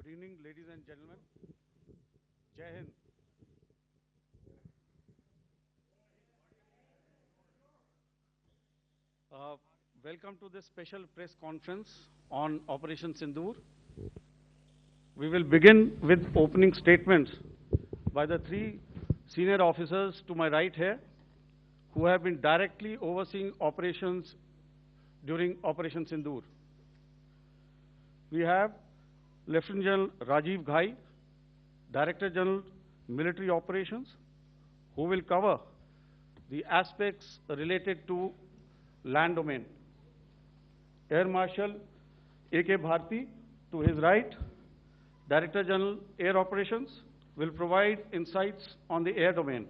Good evening, ladies and gentlemen. Jai Hind. Welcome to this special press conference on Operation Sindoor. We will begin with opening statements by the three senior officers to my right here, who have been directly overseeing operations during Operation Sindoor. We have Lieutenant General Rajiv Ghai, Director General Military Operations, who will cover the aspects related to land domain. Air Marshal A.K. Bharti, to his right, Director General Air Operations, will provide insights on the air domain.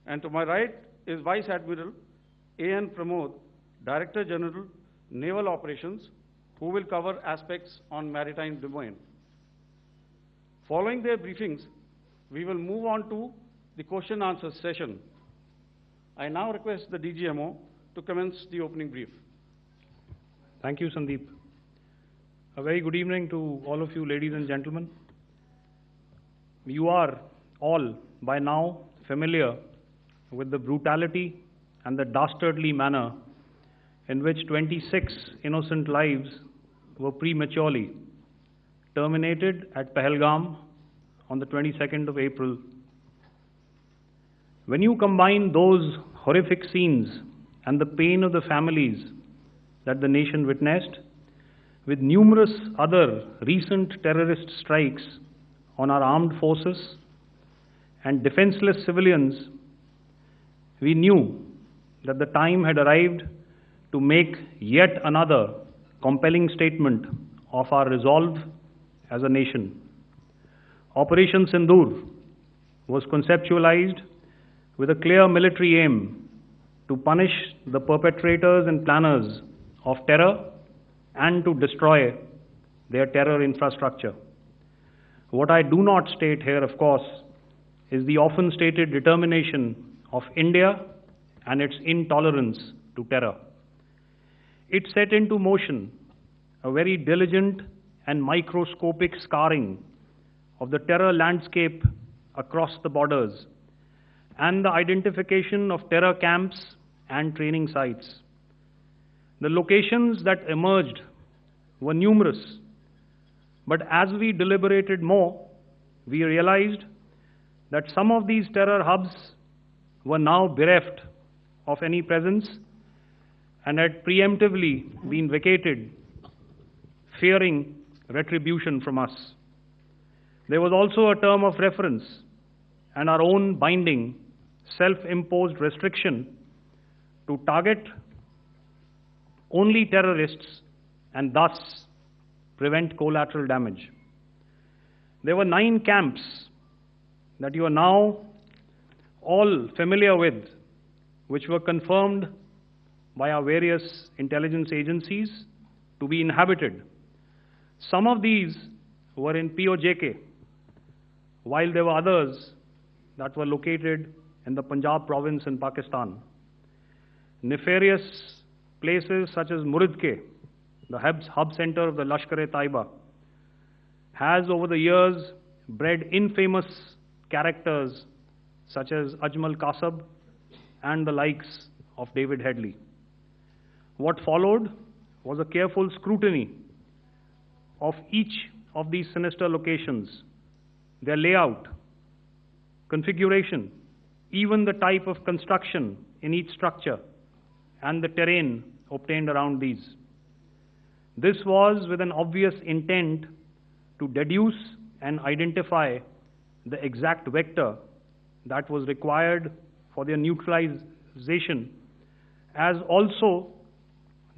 And to my right is Vice Admiral A.N. Pramod, Director General Naval Operations, who will cover aspects on maritime domain. Following their briefings, we will move on to the question and answer session. I now request the DGMO to commence the opening brief. Thank you, Sandeep. A very good evening to all of you, ladies and gentlemen. You are all by now familiar with the brutality and the dastardly manner in which 26 innocent lives were prematurely terminated at Pahalgam on the 22nd of April. When you combine those horrific scenes and the pain of the families that the nation witnessed with numerous other recent terrorist strikes on our armed forces and defenseless civilians, we knew that the time had arrived to make yet another compelling statement of our resolve as a nation. Operation Sindoor was conceptualized with a clear military aim to punish the perpetrators and planners of terror and to destroy their terror infrastructure. What I do not state here, of course, is the often stated determination of India and its intolerance to terror. It set into motion a very diligent and microscopic scarring of the terror landscape across the borders and the identification of terror camps and training sites. The locations that emerged were numerous, but as we deliberated more, we realized that some of these terror hubs were now bereft of any presence and had preemptively been vacated, fearing retribution from us. There was also a term of reference and our own binding, self-imposed restriction to target only terrorists and thus prevent collateral damage. There were 9 camps that you are now all familiar with, which were confirmed by our various intelligence agencies to be inhabited. Some of these were in POJK, while there were others that were located in the Punjab province in Pakistan. Nefarious places such as Muridke, the hub center of the Lashkar-e-Taiba, has over the years bred infamous characters such as Ajmal Kasab and the likes of David Headley. What followed was a careful scrutiny of each of these sinister locations, their layout, configuration, even the type of construction in each structure, and the terrain obtained around these. This was with an obvious intent to deduce and identify the exact vector that was required for their neutralization, as also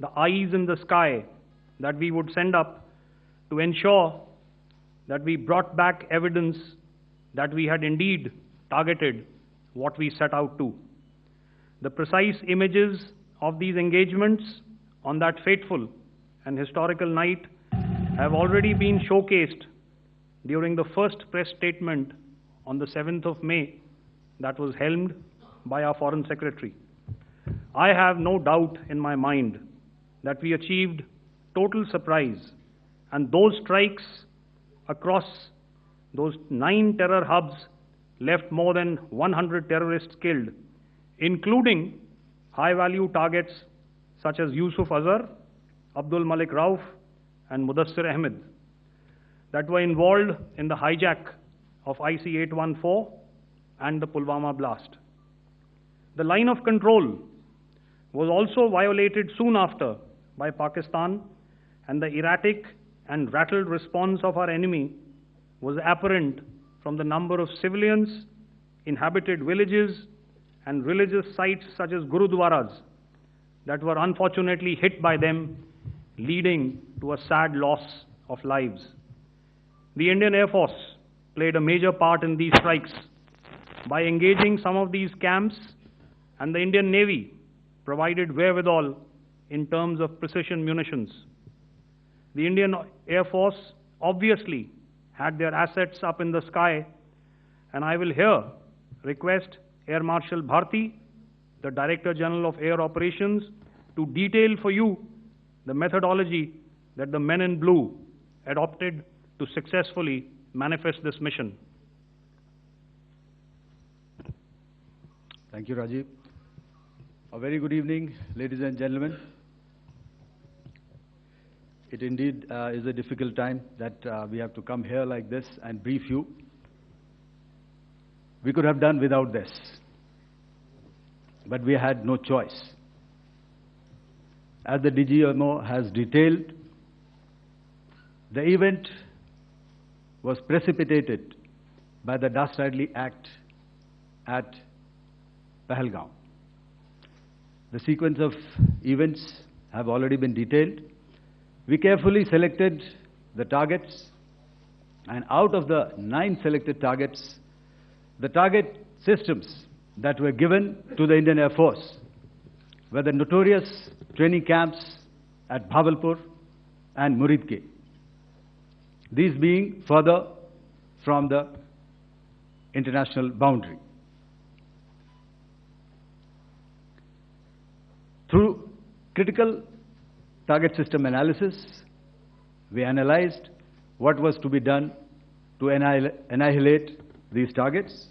the eyes in the sky that we would send up to ensure that we brought back evidence that we had indeed targeted what we set out to. The precise images of these engagements on that fateful and historical night have already been showcased during the first press statement on the 7th of May that was helmed by our Foreign Secretary. I have no doubt in my mind that we achieved total surprise, and those strikes across those 9 terror hubs left more than 100 terrorists killed, including high-value targets such as Yusuf Azhar, Abdul Malik Rauf, and Mudassir Ahmed that were involved in the hijack of IC-814 and the Pulwama blast. The line of control was also violated soon after by Pakistan, and the erratic and rattled response of our enemy was apparent from the number of civilians, inhabited villages, and religious sites such as Gurudwaras that were unfortunately hit by them, leading to a sad loss of lives. The Indian Air Force played a major part in these strikes by engaging some of these camps, and the Indian Navy provided wherewithal in terms of precision munitions. The Indian Air Force obviously had their assets up in the sky, and I will here request Air Marshal Bharti, the Director General of Air Operations, to detail for you the methodology that the men in blue adopted to successfully manifest this mission. Thank you, Rajiv. A very good evening, ladies and gentlemen. It indeed is a difficult time that we have to come here like this and brief you. We could have done without this, but we had no choice. As the DGMO has detailed, the event was precipitated by the dastardly act at Pahalgaon. The sequence of events have already been detailed. We carefully selected the targets, and out of the 9 selected targets, the target systems that were given to the Indian Air Force were the notorious training camps at Bhavalpur and Muridke, these being further from the international boundary. Through critical target system analysis, we analyzed what was to be done to annihilate these targets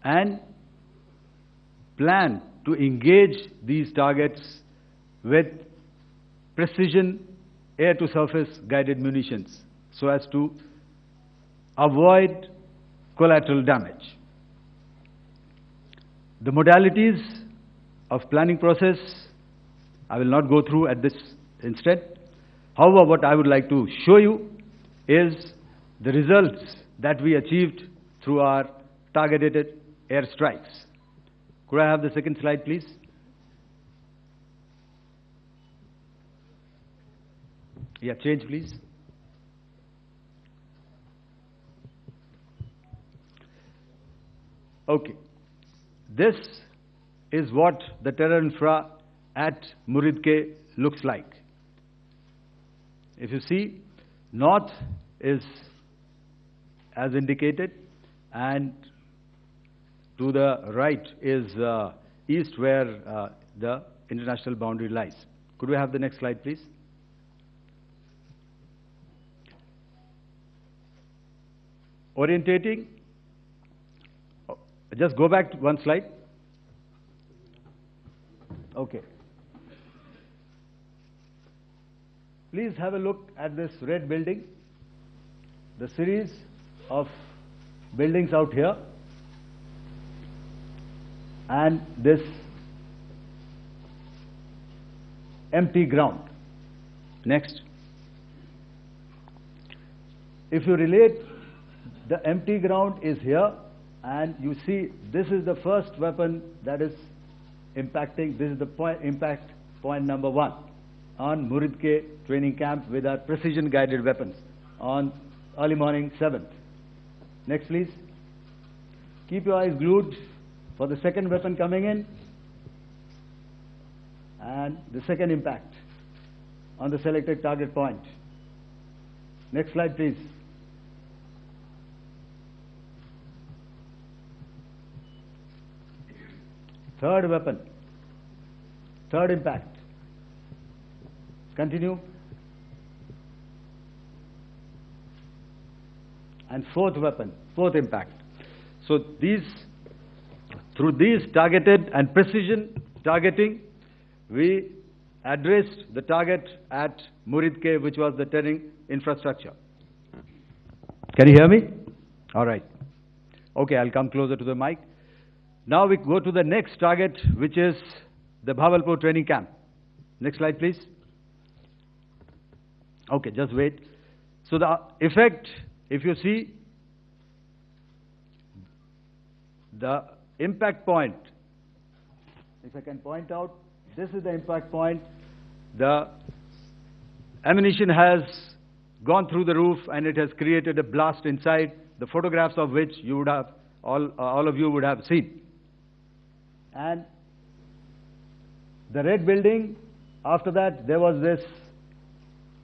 and plan to engage these targets with precision air-to-surface guided munitions so as to avoid collateral damage. The modalities of planning process I will not go through at this instant. However, what I would like to show you is the results that we achieved through our targeted airstrikes. Could I have the second slide, please? Yeah, change, please. Okay. This is what the terror infra at Muridke looks like. If you see, north is as indicated, and to the right is east, where the international boundary lies. Could we have the next slide, please? Orientating. Just go back to one slide. Okay. Please have a look at this red building, the series of buildings out here, and this empty ground. Next. If you relate, the empty ground is here, and you see this is the first weapon that is impacting. This is the impact point number 1 on Muridke training camp with our precision guided weapons on early morning 7th. Next, please. Keep your eyes glued for the second weapon coming in and the second impact on the selected target point. Next slide, please. Third weapon, third impact. Continue. and fourth weapon, fourth impact. So through these targeted and precision targeting, we addressed the target at Muridke, which was the terrain infrastructure. Can you hear me? All right. Okay, I'll come closer to the mic. Now we go to the next target, which is the Bhavalpur training camp. Next slide, please. Okay, just wait. So the effect, if you see, the impact point, if I can point out, this is the impact point. The ammunition has gone through the roof and it has created a blast inside, the photographs of which you would have, all of you would have seen. And the red building, after that there was this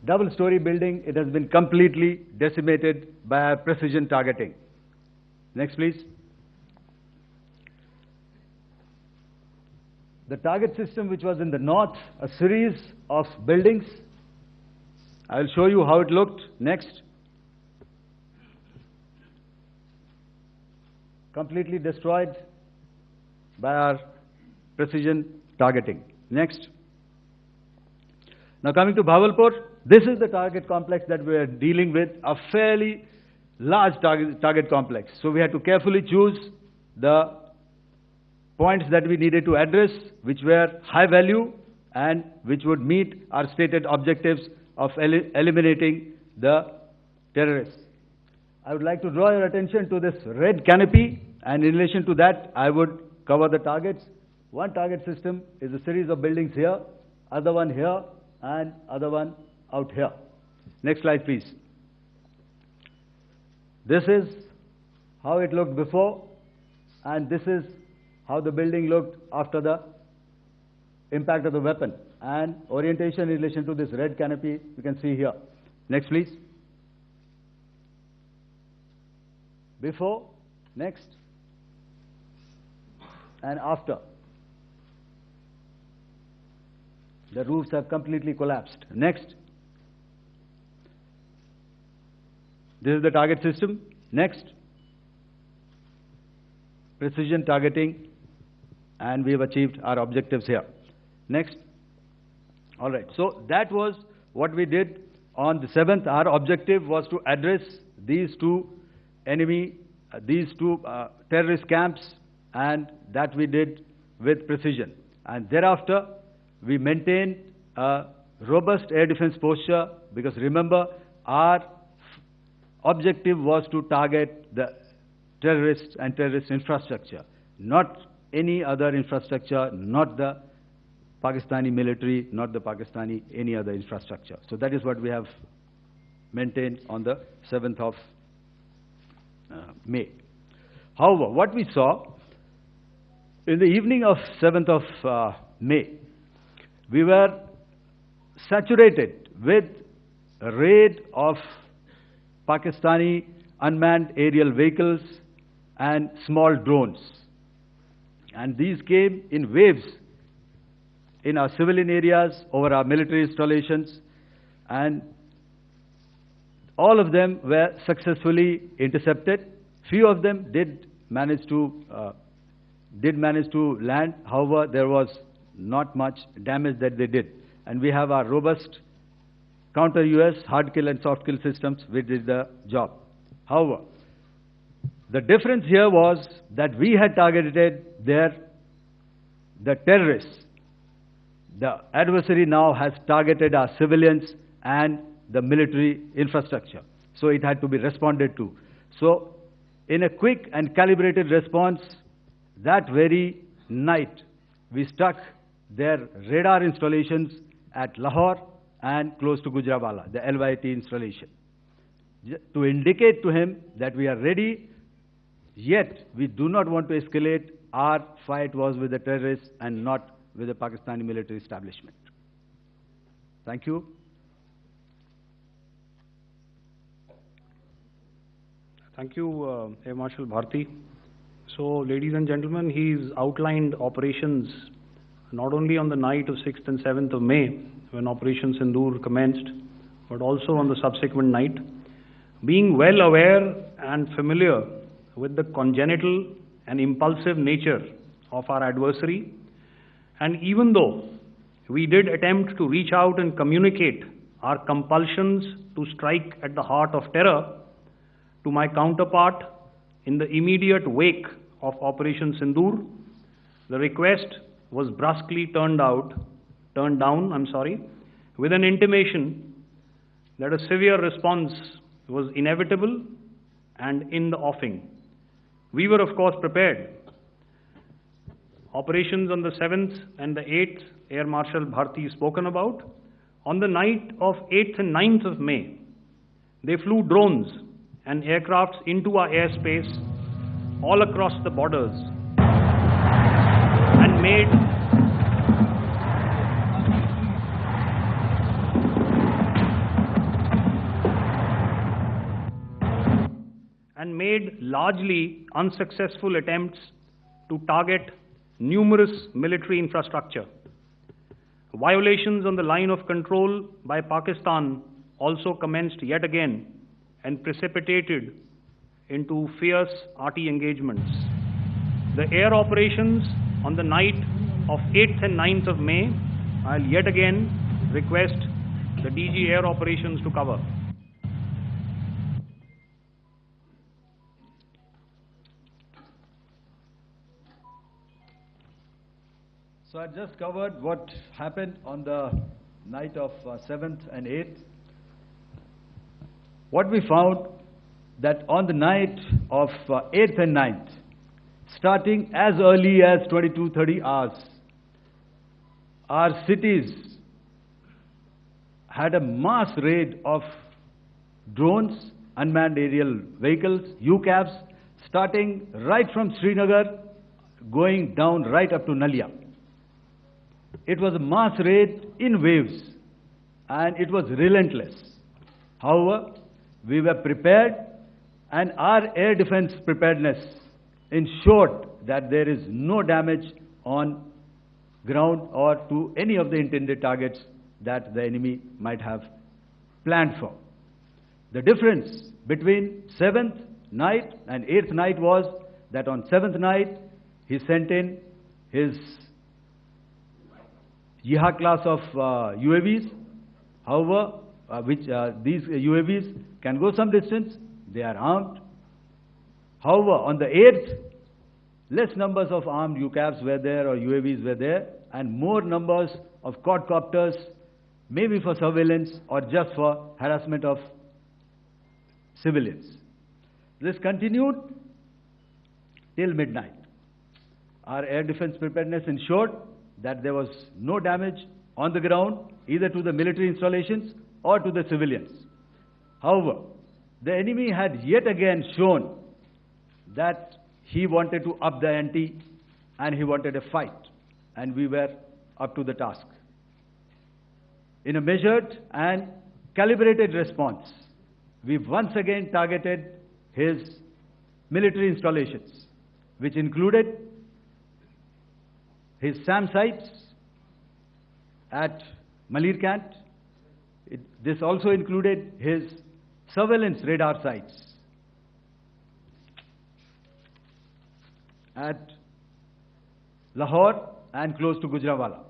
double-story building. It has been completely decimated by our precision targeting. Next, please. The target system, which was in the north, a series of buildings. I will show you how it looked. Next. Completely destroyed by our precision targeting. Next. Now coming to Bhavalpur, this is the target complex that we are dealing with, a fairly large target complex. So we had to carefully choose the points that we needed to address, which were high value and which would meet our stated objectives of eliminating the terrorists. I would like to draw your attention to this red canopy, and in relation to that, I would cover the targets. One target system is a series of buildings here, other one here, and other one out here. Next slide, please. This is how it looked before, and this is how the building looked after the impact of the weapon. And orientation in relation to this red canopy, you can see here. Next, please. Before, next, and after. The roofs have completely collapsed. Next. This is the target system. Next. Precision targeting, and we have achieved our objectives here. Next. All right. So that was what we did on the 7th. Our objective was to address these two terrorist camps, and that we did with precision. And thereafter, we maintained a robust air defense posture, because remember, our objective was to target the terrorists and terrorist infrastructure, not any other infrastructure, not the Pakistani military, not the Pakistani any other infrastructure. So that is what we have maintained on the 7th of May. However, what we saw in the evening of 7th of May, we were saturated with a raid of Pakistani unmanned aerial vehicles and small drones. And these came in waves in our civilian areas, over our military installations, and all of them were successfully intercepted. Few of them did manage to land. However, there was not much damage that they did. And we have our robust counter-US hard kill and soft kill systems which did the job. However, the difference here was that we had targeted the terrorists. The adversary now has targeted our civilians and the military infrastructure. So it had to be responded to. So in a quick and calibrated response, that very night, we struck their radar installations at Lahore and close to Gujranwala, the LYT installation, to indicate to him that we are ready, yet we do not want to escalate. Our fight was with the terrorists and not with the Pakistani military establishment. Thank you. Thank you, Air Marshal Bharti. So, ladies and gentlemen, he's outlined operations not only on the night of 6th and 7th of May, when Operation Sindoor commenced, but also on the subsequent night. Being well aware and familiar with the congenital and impulsive nature of our adversary, and even though we did attempt to reach out and communicate our compulsions to strike at the heart of terror to my counterpart in the immediate wake of Operation Sindoor, the request was brusquely turned down, with an intimation that a severe response was inevitable and in the offing. We were, of course, prepared. Operations on the 7th and the 8th, Air Marshal Bharti spoken about. On the night of 8th and 9th of May, they flew drones and aircrafts into our airspace all across the borders and made largely unsuccessful attempts to target numerous military infrastructure. Violations on the line of control by Pakistan also commenced yet again and precipitated into fierce arty engagements. The air operations on the night of 8th and 9th of May, I'll yet again request the DG Air Operations to cover. So I just covered what happened on the night of 7th and 8th. What we found that on the night of 8th and 9th, starting as early as 22:30 hours, our cities had a mass raid of drones, unmanned aerial vehicles, UCAVs, starting right from Srinagar, going down right up to Nalia. It was a mass raid in waves, and it was relentless. However, we were prepared, and our air defense preparedness ensured that there is no damage on ground or to any of the intended targets that the enemy might have planned for. The difference between 7th night and 8th night was that on 7th night, he sent in his Yiha class of UAVs, however, these UAVs can go some distance, they are armed. However, on the 8th, less numbers of armed UCAVs were there or UAVs were there, and more numbers of quadcopters, maybe for surveillance or just for harassment of civilians. This continued till midnight. Our air defense preparedness ensured that there was no damage on the ground, either to the military installations or to the civilians. However, the enemy had yet again shown that he wanted to up the ante and he wanted a fight, and we were up to the task. In a measured and calibrated response, we once again targeted his military installations, which included his SAM sites at Malirkant. This also included his surveillance radar sites at Lahore and close to Gujranwala.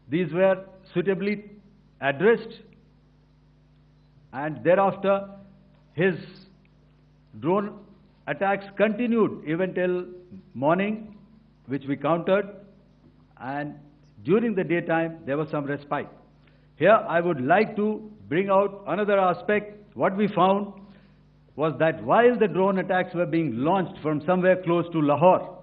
These were suitably addressed, and thereafter his drone attacks continued even till morning, which we countered, and during the daytime there was some respite. Here I would like to bring out another aspect. What we found was that while the drone attacks were being launched from somewhere close to Lahore,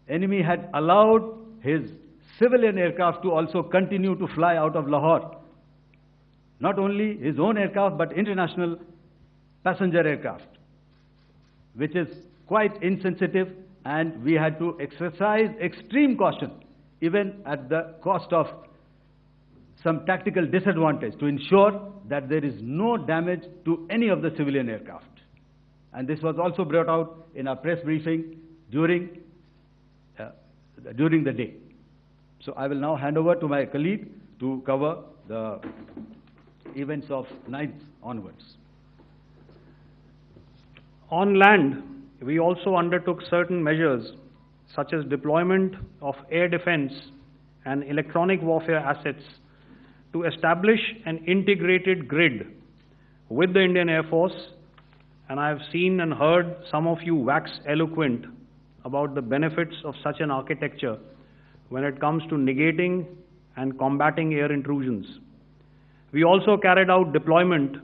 enemy had allowed his civilian aircraft to also continue to fly out of Lahore. Not only his own aircraft, but international passenger aircraft, which is quite insensitive, and we had to exercise extreme caution, even at the cost of some tactical disadvantage, to ensure that there is no damage to any of the civilian aircraft. And this was also brought out in our press briefing during the day. So I will now hand over to my colleague to cover the events of 9th onwards. On land, we also undertook certain measures such as deployment of air defense and electronic warfare assets to establish an integrated grid with the Indian Air Force, and I have seen and heard some of you wax eloquent about the benefits of such an architecture when it comes to negating and combating air intrusions. We also carried out deployment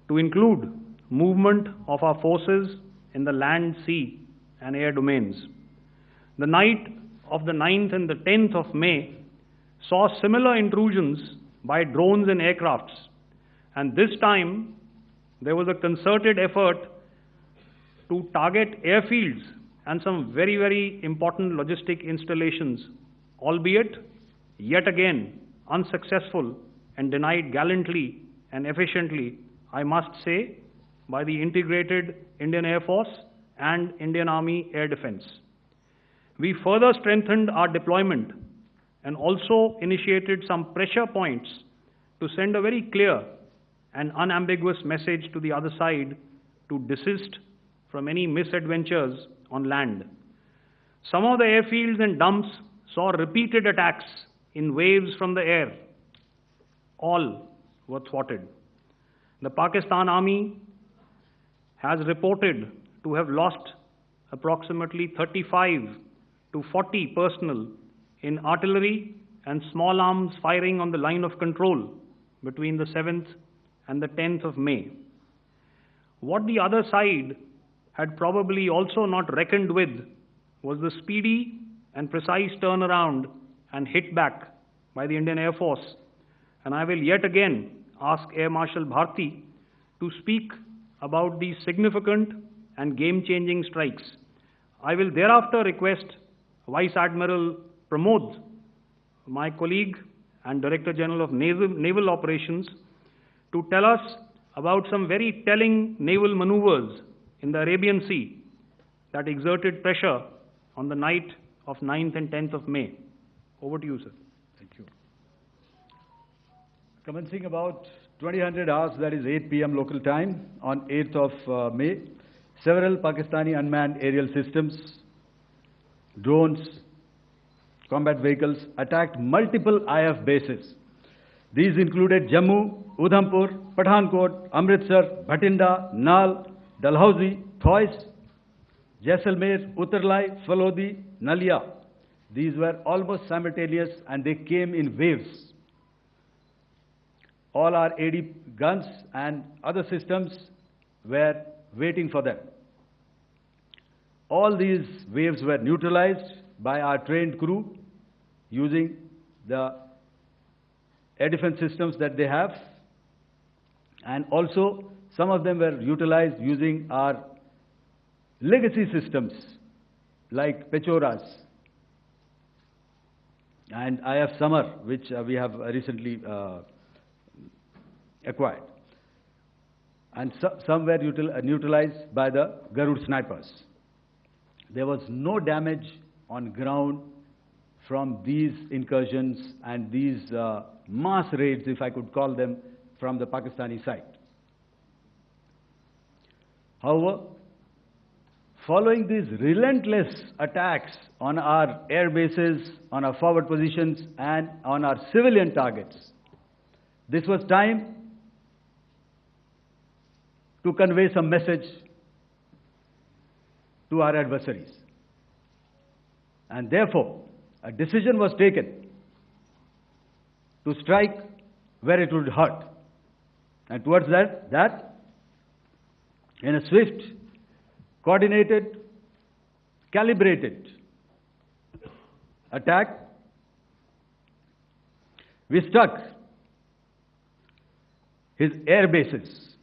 to include movement of our forces in the land, sea, and air domains. The night of the 9th and the 10th of May saw similar intrusions by drones and aircrafts, and this time there was a concerted effort to target airfields and some very, very important logistic installations, albeit yet again unsuccessful and denied gallantly and efficiently, I must say, by the integrated Indian Air Force and Indian Army Air Defense. We further strengthened our deployment and also initiated some pressure points to send a very clear and unambiguous message to the other side to desist from any misadventures on land. Some of the airfields and dumps saw repeated attacks in waves from the air. All were thwarted. The Pakistan Army has reported to have lost approximately 35 to 40 personnel in artillery and small arms firing on the line of control between the 7th and the 10th of May. What the other side had probably also not reckoned with was the speedy and precise turnaround and hit back by the Indian Air Force. And I will yet again ask Air Marshal Bharti to speak about these significant and game-changing strikes. I will thereafter request Vice Admiral Pramod, my colleague and Director General of Naval Operations, to tell us about some very telling naval maneuvers in the Arabian Sea that exerted pressure on the night of 9th and 10th of May. Over to you, sir. Thank you. Commencing about 2000 hours, that is 8 p.m. local time, on 8th of May, several Pakistani unmanned aerial systems, drones, combat vehicles attacked multiple IF bases. These included Jammu, Udhampur, Pathankot, Amritsar, Bhatinda, Nal, Dalhousie, Thois, Jaisalmer, Uttarlai, Falodi, Nalia. These were almost simultaneous and they came in waves. All our AD guns and other systems were waiting for them. All these waves were neutralized by our trained crew using the air defense systems that they have, and also some of them were utilized using our legacy systems like Pechoras and IF Summer, which we have recently acquired. And some were neutralized by the Garud snipers. There was no damage on ground from these incursions and these mass raids, if I could call them, from the Pakistani side. However, following these relentless attacks on our air bases, on our forward positions, and on our civilian targets, this was time to convey some message to our adversaries. And therefore, a decision was taken to strike where it would hurt. And towards that, in a swift, coordinated, calibrated attack, we struck his air bases,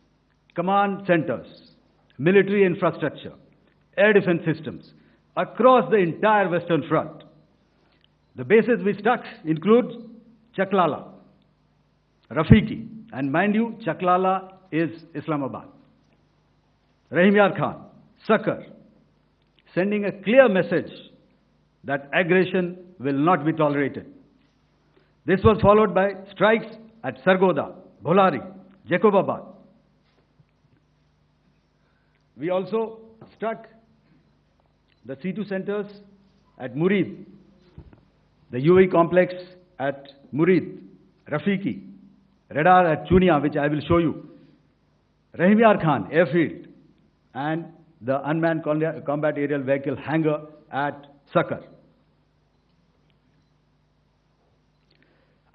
command centers, military infrastructure, air defense systems across the entire Western Front. The bases we struck include Chaklala, Rafiki, and mind you, Chaklala is Islamabad, Rahim Yar Khan, Sakar, sending a clear message that aggression will not be tolerated. This was followed by strikes at Sargoda, Bholari, Jacobabad. We also struck the C2 centers at Murid, the UAE complex at Murid, Rafiki, radar at Chunia, which I will show you, Rahim Yar Khan airfield, and the unmanned combat aerial vehicle hangar at Sakar.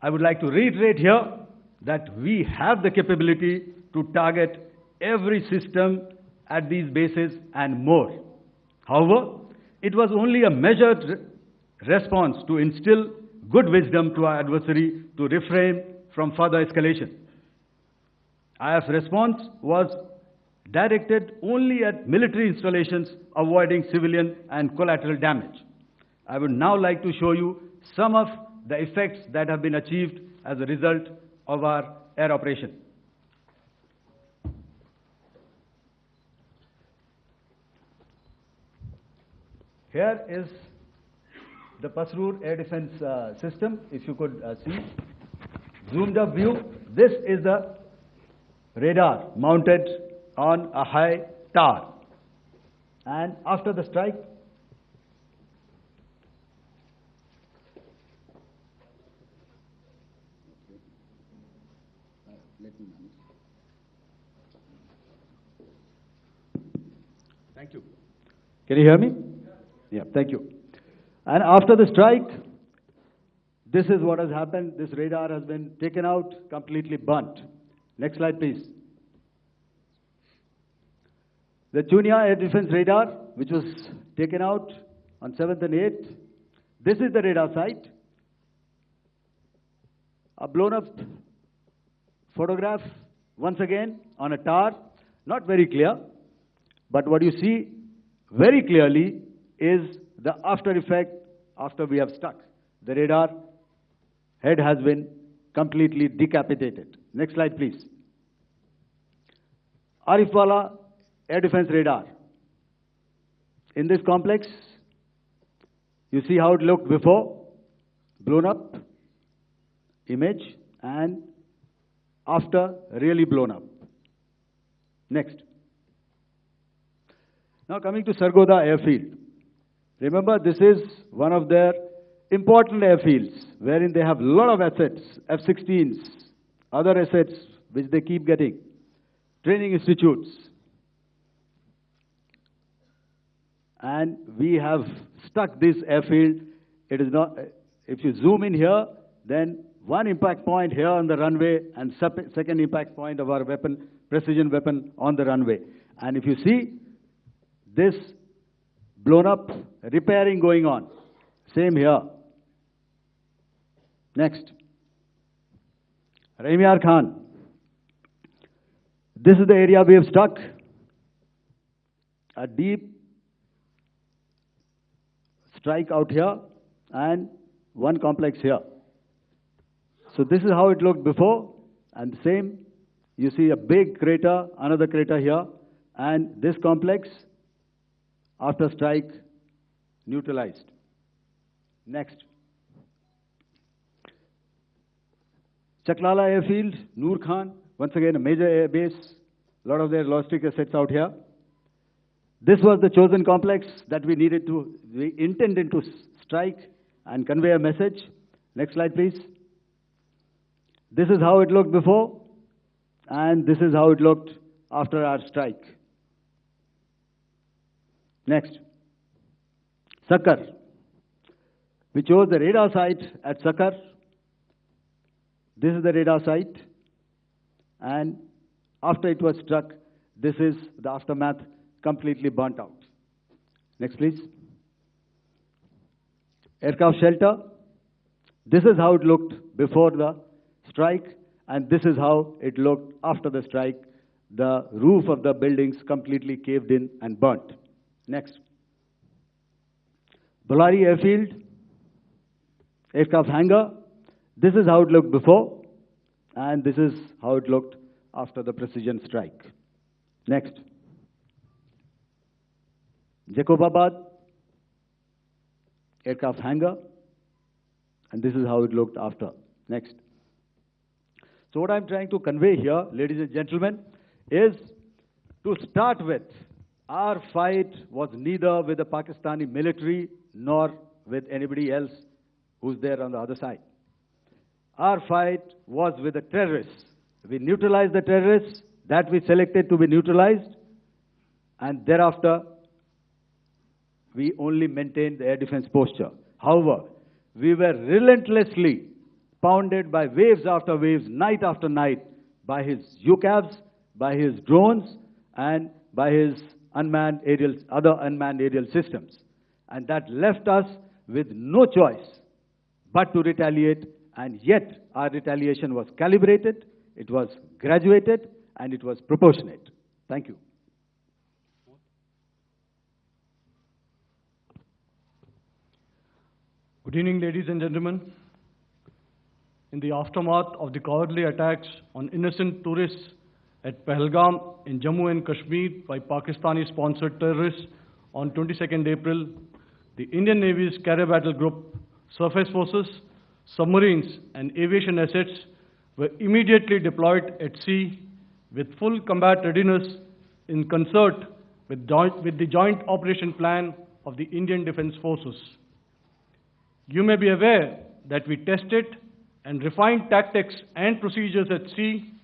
I would like to reiterate here that we have the capability to target every system at these bases and more. However, it was only a measured response to instill good wisdom to our adversary to refrain from further escalation. IF's response was directed only at military installations, avoiding civilian and collateral damage. I would now like to show you some of the effects that have been achieved as a result of our air operation. Here is the Pasrur air defense system, if you could see. Zoomed up view, this is the radar mounted on a high tower. And after the strike, thank you. Can you hear me? Yeah, thank you. And after the strike, this is what has happened. This radar has been taken out, completely burnt. Next slide, please. The Chunia air defense radar, which was taken out on 7th and 8th. This is the radar site. A blown up photograph, once again, on a tower. Not very clear, but what you see very clearly is the after effect after we have struck. The radar head has been completely decapitated. Next slide, please. Arifwala air defense radar. In this complex, you see how it looked before, blown up image, and after, really blown up. Next. Now coming to Sargodha airfield. Remember, this is one of their important airfields, wherein they have a lot of assets, F-16s, other assets which they keep getting, training institutes. And we have stuck this airfield. It is not, if you zoom in here, then one impact point here on the runway and second impact point of our weapon, precision weapon on the runway. And if you see, this blown up, repairing going on. Same here. Next. Rahim Yar Khan. This is the area we have struck. A deep strike out here and one complex here. So this is how it looked before, and same, you see a big crater, another crater here, and this complex, after strike, neutralized. Next. Chaklala airfield, Noor Khan, once again a major air base, a lot of their logistic assets out here. This was the chosen complex that we intended to strike and convey a message. Next slide, please. This is how it looked before, and this is how it looked after our strike. Next. Sakar. We chose the radar site at Sakar. This is the radar site, and after it was struck, this is the aftermath, completely burnt out. Next, please. Aircraft shelter. This is how it looked before the strike, and this is how it looked after the strike. The roof of the buildings completely caved in and burnt. Next. Bolari airfield, aircraft hangar. This is how it looked before, and this is how it looked after the precision strike. Next. Jacobabad, aircraft hangar, and this is how it looked after. Next. So what I'm trying to convey here, ladies and gentlemen, is to start with, Our fight was neither with the Pakistani military nor with anybody else who's there on the other side. Our fight was with the terrorists. We neutralized the terrorists that we selected to be neutralized, and thereafter we only maintained the air defense posture. However, we were relentlessly pounded by waves after waves, night after night, by his UCAVs, by his drones, and by his other unmanned aerial systems. And that left us with no choice but to retaliate, and yet our retaliation was calibrated, it was graduated, and it was proportionate. Thank you. Good evening, ladies and gentlemen. In the aftermath of the cowardly attacks on innocent tourists at Pahalgam in Jammu and Kashmir by Pakistani-sponsored terrorists on 22nd April, the Indian Navy's Carrier Battle Group, surface forces, submarines, and aviation assets were immediately deployed at sea with full combat readiness in concert with the joint operation plan of the Indian Defence Forces. You may be aware that we tested and refined tactics and procedures at sea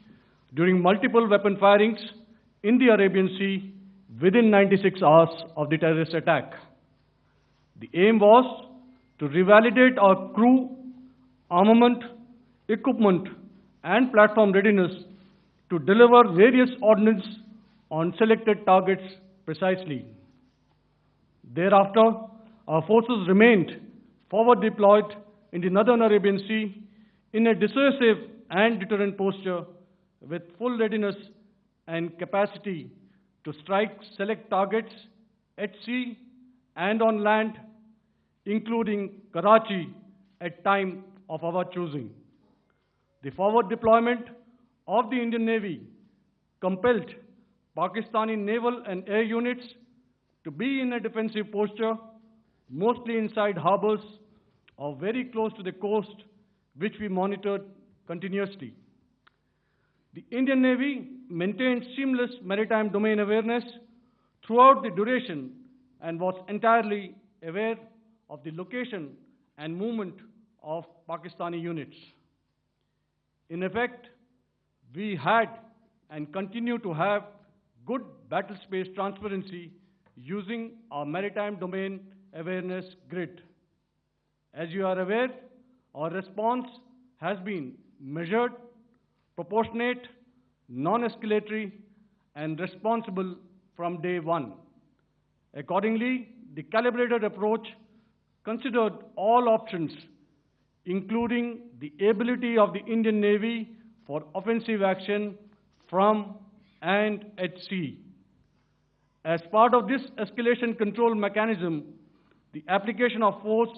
during multiple weapon firings in the Arabian Sea within 96 hours of the terrorist attack. The aim was to revalidate our crew, armament, equipment, and platform readiness to deliver various ordnance on selected targets precisely. Thereafter, our forces remained forward deployed in the Northern Arabian Sea in a dissuasive and deterrent posture with full readiness and capacity to strike select targets at sea and on land, including Karachi at time of our choosing. The forward deployment of the Indian Navy compelled Pakistani naval and air units to be in a defensive posture, mostly inside harbors or very close to the coast, which we monitored continuously. The Indian Navy maintained seamless maritime domain awareness throughout the duration and was entirely aware of the location and movement of Pakistani units. In effect, we had and continue to have good battle space transparency using our maritime domain awareness grid. As you are aware, our response has been measured, proportionate, non-escalatory, and responsible from day one. Accordingly, the calibrated approach considered all options, including the ability of the Indian Navy for offensive action from and at sea. As part of this escalation control mechanism, the application of force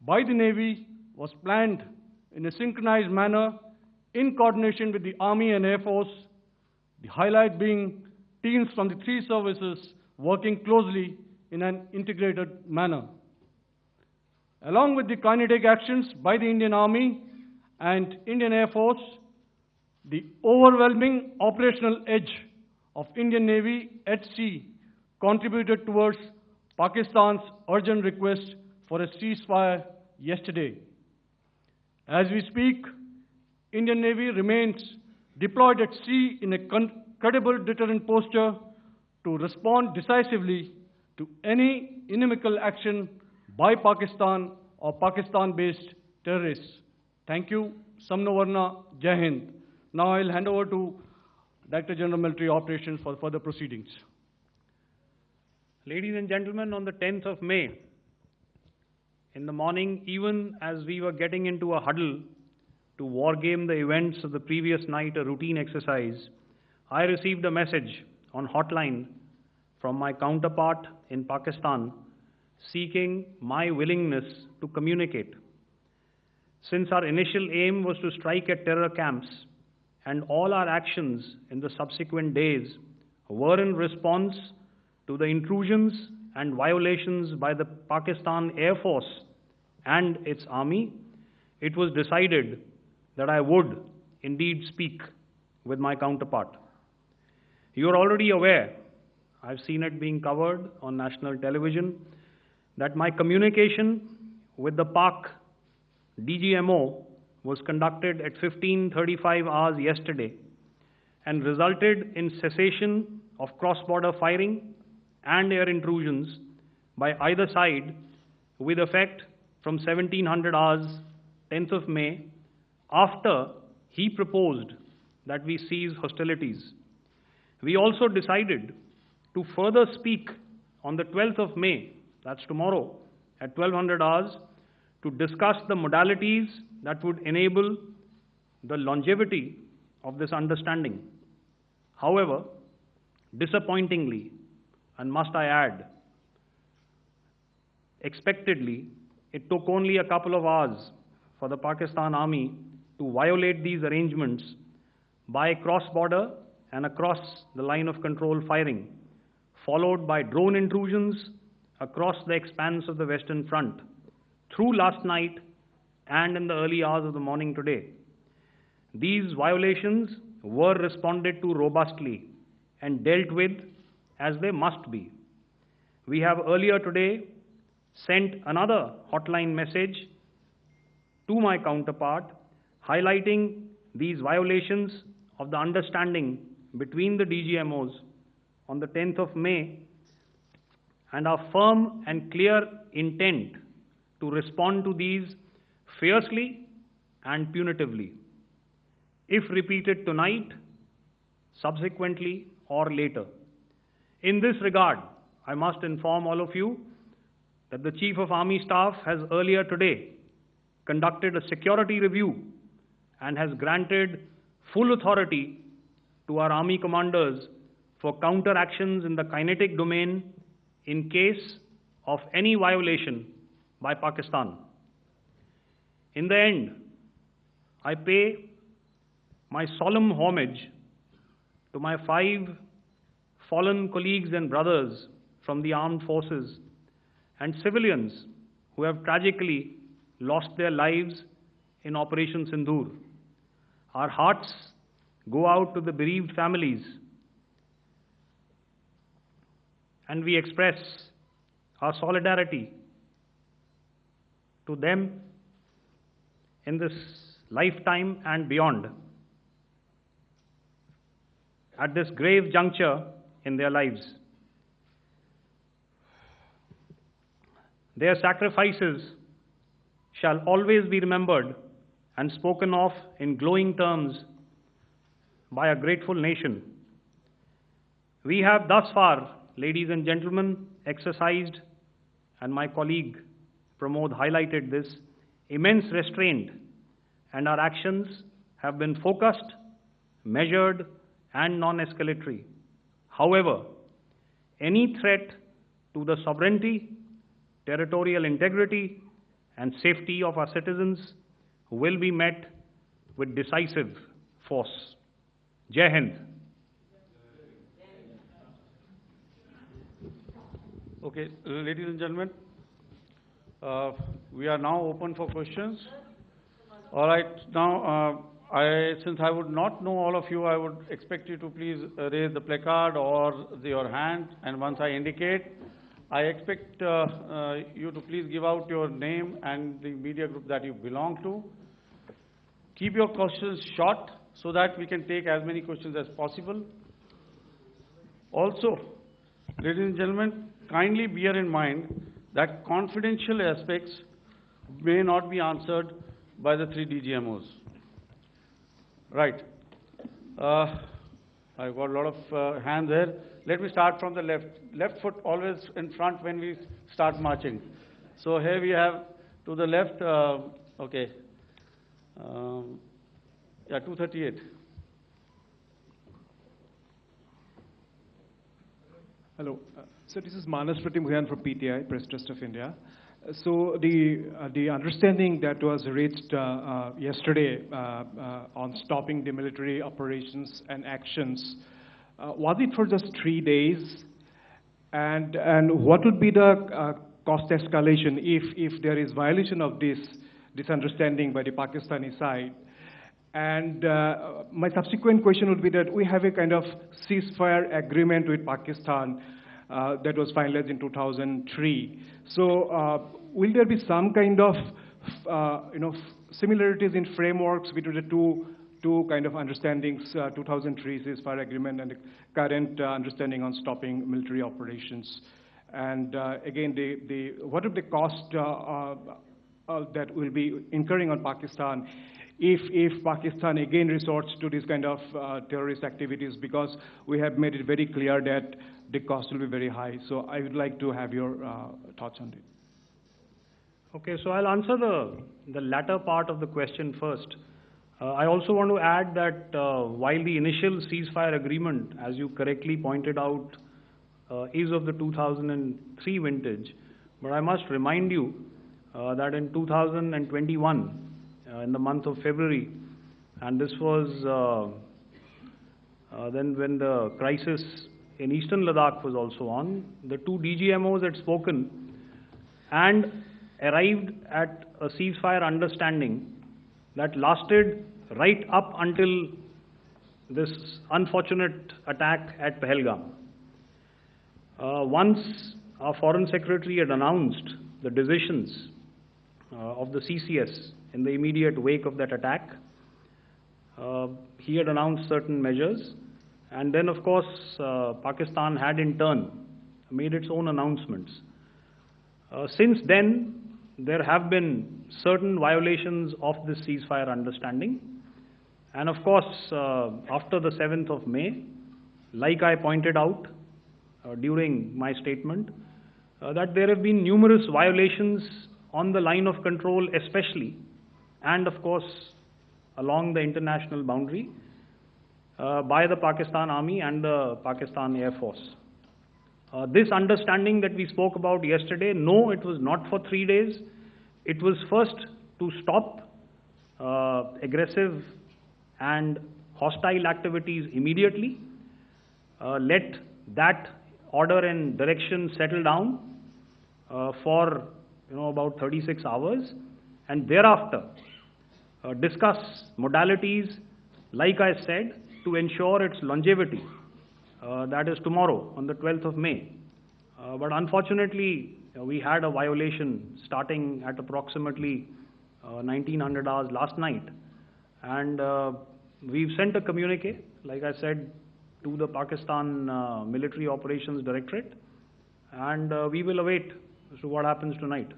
by the Navy was planned in a synchronized manner in coordination with the Army and Air Force, the highlight being teams from the three services working closely in an integrated manner. Along with the kinetic actions by the Indian Army and Indian Air Force, the overwhelming operational edge of Indian Navy at sea contributed towards Pakistan's urgent request for a ceasefire yesterday. As we speak, Indian Navy remains deployed at sea in a credible deterrent posture to respond decisively to any inimical action by Pakistan or Pakistan-based terrorists. Thank you. Samno Varna, Jai Hind. Now I'll hand over to Director General Military Operations for further proceedings. Ladies and gentlemen, on the 10th of May, in the morning, even as we were getting into a huddle to wargame the events of the previous night, a routine exercise, I received a message on hotline from my counterpart in Pakistan seeking my willingness to communicate. Since our initial aim was to strike at terror camps, and all our actions in the subsequent days were in response to the intrusions and violations by the Pakistan Air Force and its army, it was decided that I would indeed speak with my counterpart. You are already aware I've seen it being covered on national television, that my communication with the Pak DGMO was conducted at 15:35 hours yesterday and resulted in cessation of cross-border firing and air intrusions by either side with effect from 1700 hours, 10th of May, after he proposed that we cease hostilities. We also decided to further speak on the 12th of May, that's tomorrow, at 1200 hours, to discuss the modalities that would enable the longevity of this understanding. However, disappointingly, and must I add, expectedly, it took only a couple of hours for the Pakistan Army to violate these arrangements by cross-border and across the line of control firing, followed by drone intrusions across the expanse of the Western Front through last night and in the early hours of the morning today. These violations were responded to robustly and dealt with as they must be. We have earlier today sent another hotline message to my counterpart highlighting these violations of the understanding between the DGMOs on the 10th of May and our firm and clear intent to respond to these fiercely and punitively, if repeated tonight, subsequently, or later. In this regard, I must inform all of you that the Chief of Army Staff has earlier today conducted a security review and has granted full authority to our Army commanders for counter-actions in the kinetic domain in case of any violation by Pakistan. In the end, I pay my solemn homage to my 5 fallen colleagues and brothers from the armed forces and civilians who have tragically lost their lives in Operation Sindoor. Our hearts go out to the bereaved families, and we express our solidarity to them in this lifetime and beyond, at this grave juncture in their lives. Their sacrifices shall always be remembered and spoken of in glowing terms by a grateful nation. We have thus far, ladies and gentlemen, exercised, and my colleague Pramod highlighted this, immense restraint, and our actions have been focused, measured, and non-escalatory. However, any threat to the sovereignty, territorial integrity, and safety of our citizens will be met with decisive force. Jai Hind. Okay, ladies and gentlemen, we are now open for questions. All right, now, since I would not know all of you, I would expect you to please raise the placard or your hand, and once I indicate, I expect you to please give out your name and the media group that you belong to. Keep your questions short so that we can take as many questions as possible. Also, ladies and gentlemen, kindly bear in mind that confidential aspects may not be answered by the 3 DGMOs. Right. I've got a lot of hands there. Let me start from the left. Left foot always in front when we start marching. So here we have to the left, okay. Yeah, 238. Hello. So this is Manas Pratimugyan from PTI, Press Trust of India. So the understanding that was reached yesterday on stopping the military operations and actions, was it for just 3 days? And what would be the cost escalation if there is violation of this understanding by the Pakistani side? And my subsequent question would be that we have a kind of ceasefire agreement with Pakistan that was finalized in 2003. So will there be some kind of similarities in frameworks between the two kind of understandings, 2003 ceasefire agreement and the current understanding on stopping military operations? And again, what are the costs that will be incurring on Pakistan if Pakistan again resorts to this kind of terrorist activities, because we have made it very clear that the cost will be very high. So I would like to have your thoughts on it. Okay, so I'll answer the latter part of the question first. I also want to add that while the initial ceasefire agreement, as you correctly pointed out, is of the 2003 vintage, but I must remind you that in 2021, in the month of February, and this was then when the crisis in eastern Ladakh was also on, the two DGMOs had spoken and arrived at a ceasefire understanding that lasted right up until this unfortunate attack at Pahalgam. Once our Foreign Secretary had announced the decisions of the CCS in the immediate wake of that attack, he had announced certain measures, and then of course Pakistan had in turn made its own announcements. Since then, there have been certain violations of this ceasefire understanding, and of course after the 7th of May, like I pointed out during my statement, that there have been numerous violations on the line of control especially, and of course along the international boundary by the Pakistan Army and the Pakistan Air Force. This understanding that we spoke about yesterday, no, it was not for 3 days. It was first to stop aggressive and hostile activities immediately, let that order and direction settle down for about 36 hours, and thereafter discuss modalities, like I said, to ensure its longevity. That is tomorrow, on the 12th of May. But unfortunately, we had a violation starting at approximately 1900 hours last night. And we've sent a communique, like I said, to the Pakistan Military Operations Directorate. And we will await as to what happens tonight.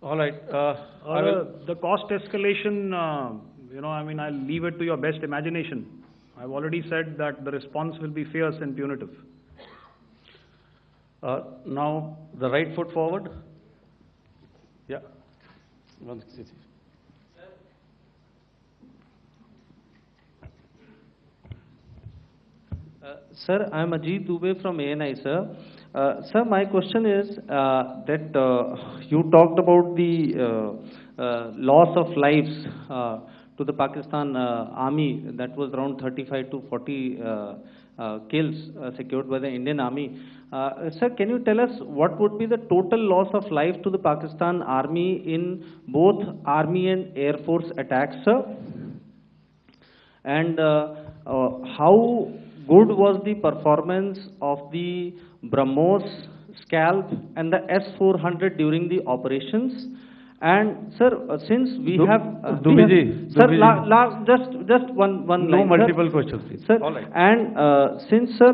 All right. The cost escalation, I'll leave it to your best imagination. I've already said that the response will be fierce and punitive. Now, the right foot forward. Yeah. 163. Sir, I am Ajit Dubey from ANI, sir. Sir, my question is that you talked about the loss of lives to the Pakistan Army, that was around 35 to 40 kills secured by the Indian Army. Sir, can you tell us what would be the total loss of life to the Pakistan Army in both Army and Air Force attacks, sir? And how good was the performance of the BrahMos, Scalp and the S-400 during the operations? And sir, since we have just one line. No multiple questions, please. Sir, all right. And since sir,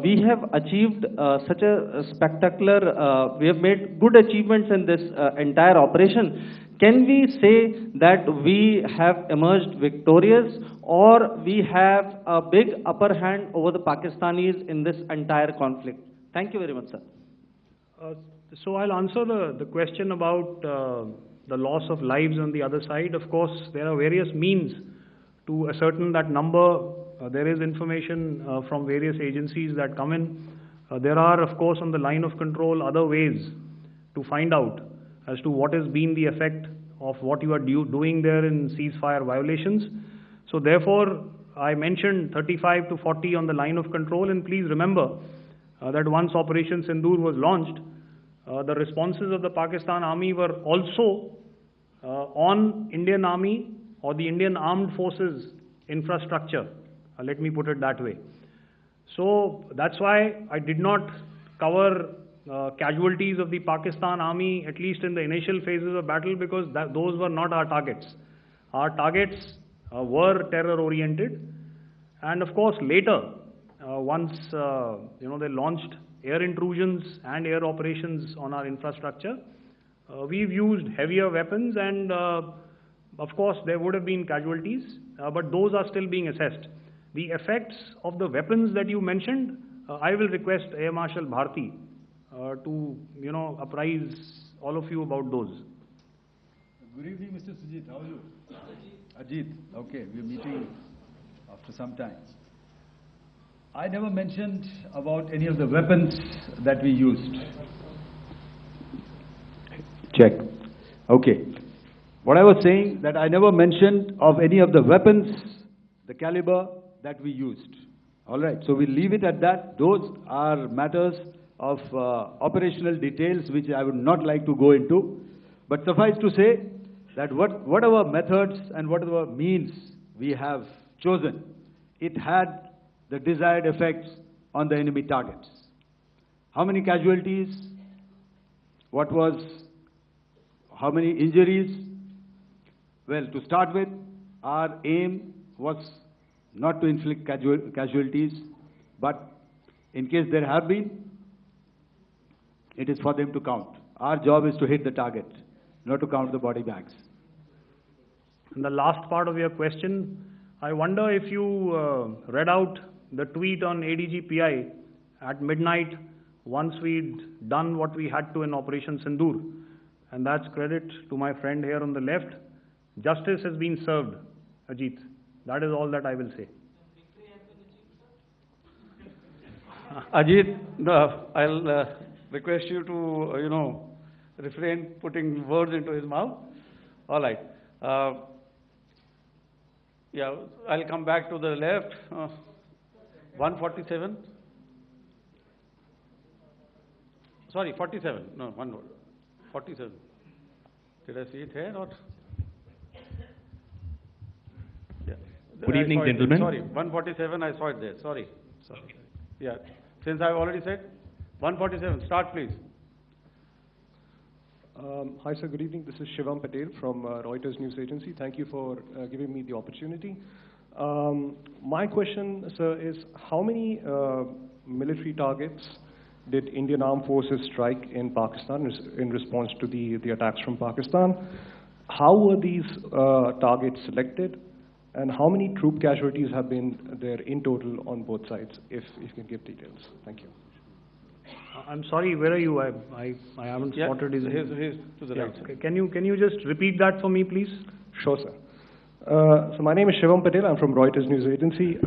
we have achieved such a spectacular, we have made good achievements in this entire operation, can we say that we have emerged victorious, or we have a big upper hand over the Pakistanis in this entire conflict? Thank you very much, sir. So I'll answer the question about the loss of lives on the other side. Of course, there are various means to ascertain that number. There is information from various agencies that come in. There are, of course, on the line of control, other ways to find out as to what has been the effect of what you are doing there in ceasefire violations. So therefore, I mentioned 35 to 40 on the line of control, and please remember that once Operation Sindoor was launched, the responses of the Pakistan Army were also on Indian Army or the Indian Armed Forces infrastructure. Let me put it that way. So that's why I did not cover casualties of the Pakistan Army, at least in the initial phases of battle, because those were not our targets. Our targets were terror-oriented, and of course later, once they launched air intrusions and air operations on our infrastructure, we've used heavier weapons, and of course there would have been casualties, but those are still being assessed. The effects of the weapons that you mentioned, I will request Air Marshal Bharti to apprise all of you about those. Good evening, Mr. Sujit. How are you? Ajit. Okay, we're meeting after some time. I never mentioned about any of the weapons that we used. Check. Okay. What I was saying, that I never mentioned of any of the weapons, the caliber that we used. All right. So we'll leave it at that. Those are matters of operational details which I would not like to go into. But suffice to say that whatever methods and whatever means we have chosen, it had the desired effects on the enemy targets. How many casualties? How many injuries? Well, to start with, our aim was not to inflict casualties, but in case there have been, it is for them to count. Our job is to hit the target, not to count the body bags. And the last part of your question, I wonder if you read out the tweet on ADGPI at midnight once we'd done what we had to in Operation Sindoor. And that's credit to my friend here on the left. Justice has been served, Ajit. That is all that I will say. Ajit, I'll request you to, refrain putting words into his mouth. All right. Yeah, I'll come back to the left. 147. Sorry, 47. No, one word. 47. Did I see it here or? Yeah. Good evening, gentlemen. Sorry, 147, I saw it there. Sorry. Okay. Yeah. Since I've already said 147, start please. Hi sir, good evening. This is Shivam Patel from Reuters News Agency. Thank you for giving me the opportunity. My question, sir, is how many military targets did Indian Armed Forces strike in Pakistan in response to the attacks from Pakistan? How were these targets selected? And how many troop casualties have been there in total on both sides, if you can give details? Thank you. I'm sorry, where are you? I haven't spotted his... He's to the right. Okay. Can you just repeat that for me, please? Sure, sir. So my name is Shivam Patel. I'm from Reuters News Agency.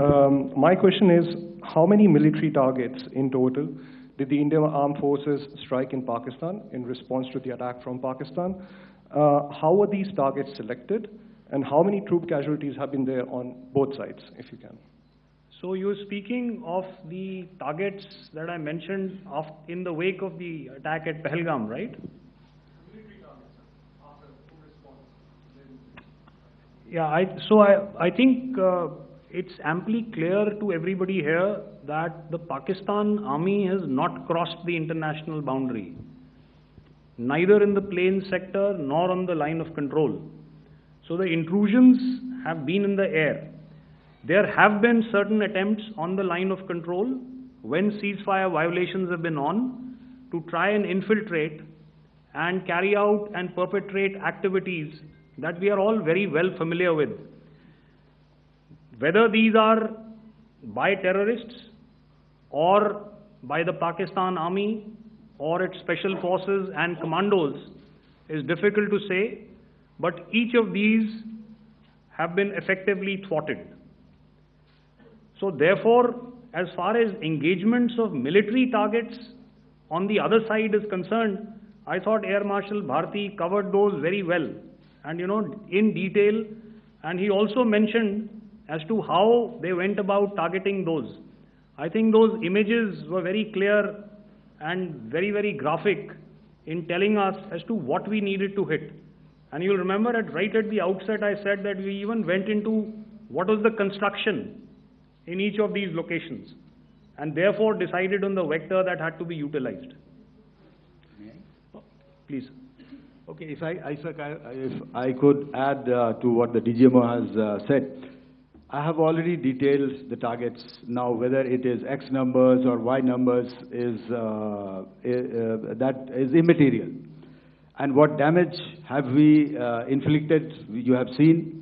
My question is, how many military targets in total did the Indian Armed Forces strike in Pakistan in response to the attack from Pakistan? How were these targets selected? And how many troop casualties have been there on both sides, if you can? So you're speaking of the targets that I mentioned in the wake of the attack at Pahalgam, right? Military targets, after response. Yeah, I think it's amply clear to everybody here that the Pakistan Army has not crossed the international boundary, neither in the plain sector nor on the line of control. So the intrusions have been in the air. There have been certain attempts on the line of control when ceasefire violations have been on to try and infiltrate and carry out and perpetrate activities that we are all very well familiar with. Whether these are by terrorists or by the Pakistan Army or its special forces and commandos is difficult to say, but each of these have been effectively thwarted. So therefore, as far as engagements of military targets on the other side is concerned, I thought Air Marshal Bharti covered those very well and in detail, and he also mentioned as to how they went about targeting those. I think those images were very clear and very, very graphic in telling us as to what we needed to hit. And you'll remember right at the outset I said that we even went into what was the construction in each of these locations, and therefore decided on the vector that had to be utilized. Please. Okay, if I could add to what the DGMO has said, I have already detailed the targets. Now, whether it is X numbers or Y numbers that is immaterial. And what damage have we inflicted? You have seen.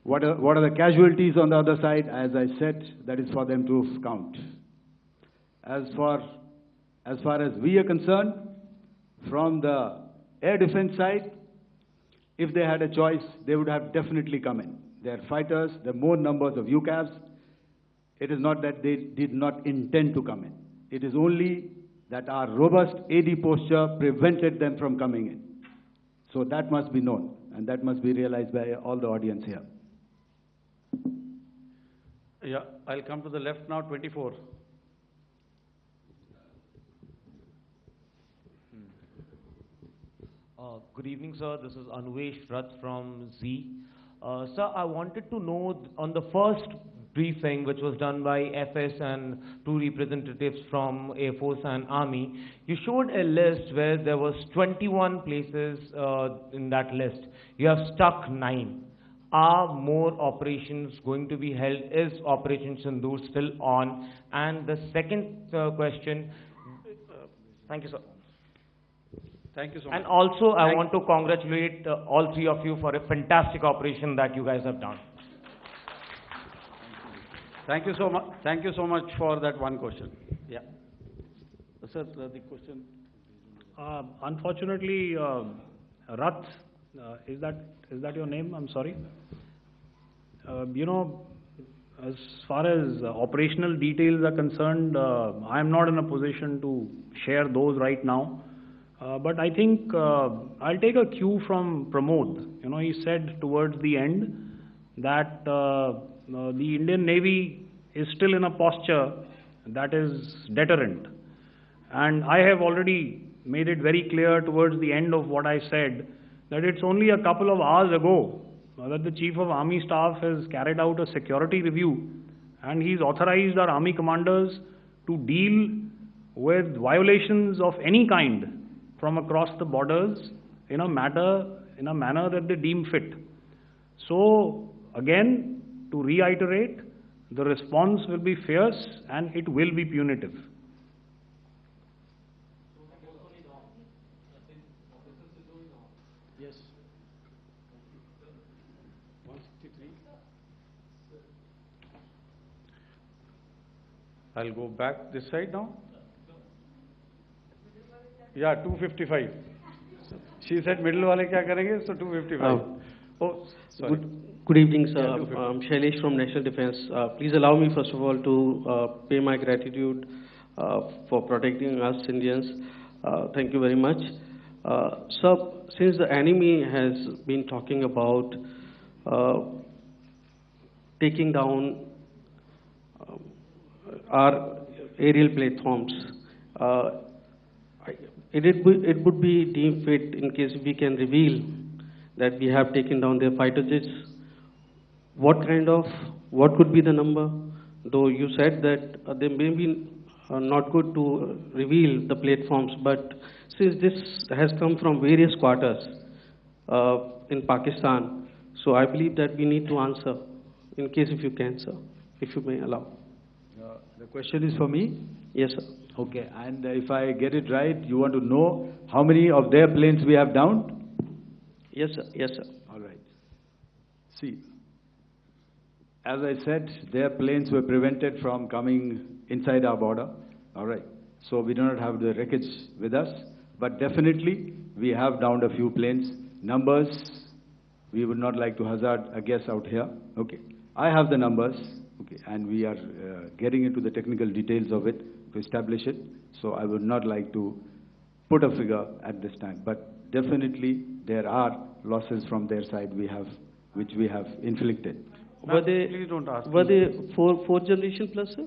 What are the casualties on the other side? As I said, that is for them to count. As far as we are concerned, from the air defense side, if they had a choice, they would have definitely come in. They are fighters, there are more numbers of UCAVs. It is not that they did not intend to come in. It is only that our robust AD posture prevented them from coming in. So that must be known, and that must be realized by all the audience here. Yeah, I'll come to the left now, 24. Good evening, sir. This is Anvesh Rath from Z. Sir, I wanted to know on the first briefing, which was done by FS and two representatives from Air Force and Army, you showed a list where there was 21 places in that list. You have stuck 9. Are more operations going to be held? Is Operation Sindoor still on? And the second question, thank you, sir. Thank you so much. And also, I want to congratulate all three of you for a fantastic operation that you guys have done. Thank you so much. Thank you so much for that one question. Yeah. Sir, the question. Unfortunately, Rath, is that your name? I'm sorry. You know, as far as operational details are concerned, I am not in a position to share those right now. But I think I'll take a cue from Pramod. You know, he said towards the end that the Indian Navy is still in a posture that is deterrent. And I have already made it very clear towards the end of what I said that it's only a couple of hours ago that the Chief of Army Staff has carried out a security review, and he's authorized our Army commanders to deal with violations of any kind from across the borders in a manner that they deem fit. So again, to reiterate, the response will be fierce and it will be punitive. Yes. 163. I'll go back this side now. Yeah, 255. She said middle wale kya karenge, so 255. Oh, sorry. Good evening, sir. I'm Shailesh from National Defense. Please allow me, first of all, to pay my gratitude for protecting us Indians. Thank you very much. Sir, since the enemy has been talking about taking down our aerial platforms, it would be deemed fit in case we can reveal that we have taken down their fighter jets. What could be the number? Though you said that they may be not good to reveal the platforms, but since this has come from various quarters in Pakistan, so I believe that we need to answer, in case if you can, sir, if you may allow. The question is for me? Yes, sir. Okay, and if I get it right, you want to know how many of their planes we have downed? Yes, sir. Yes, sir. All right. See, as I said, their planes were prevented from coming inside our border. All right. So we do not have the wreckage with us, but definitely we have downed a few planes. Numbers, we would not like to hazard a guess out here. Okay. I have the numbers. Okay, and we are getting into the technical details of it to establish it. So I would not like to put a figure at this time, but definitely there are losses from their side which we have inflicted. Were they please don't ask. Were they four generation plus, sir?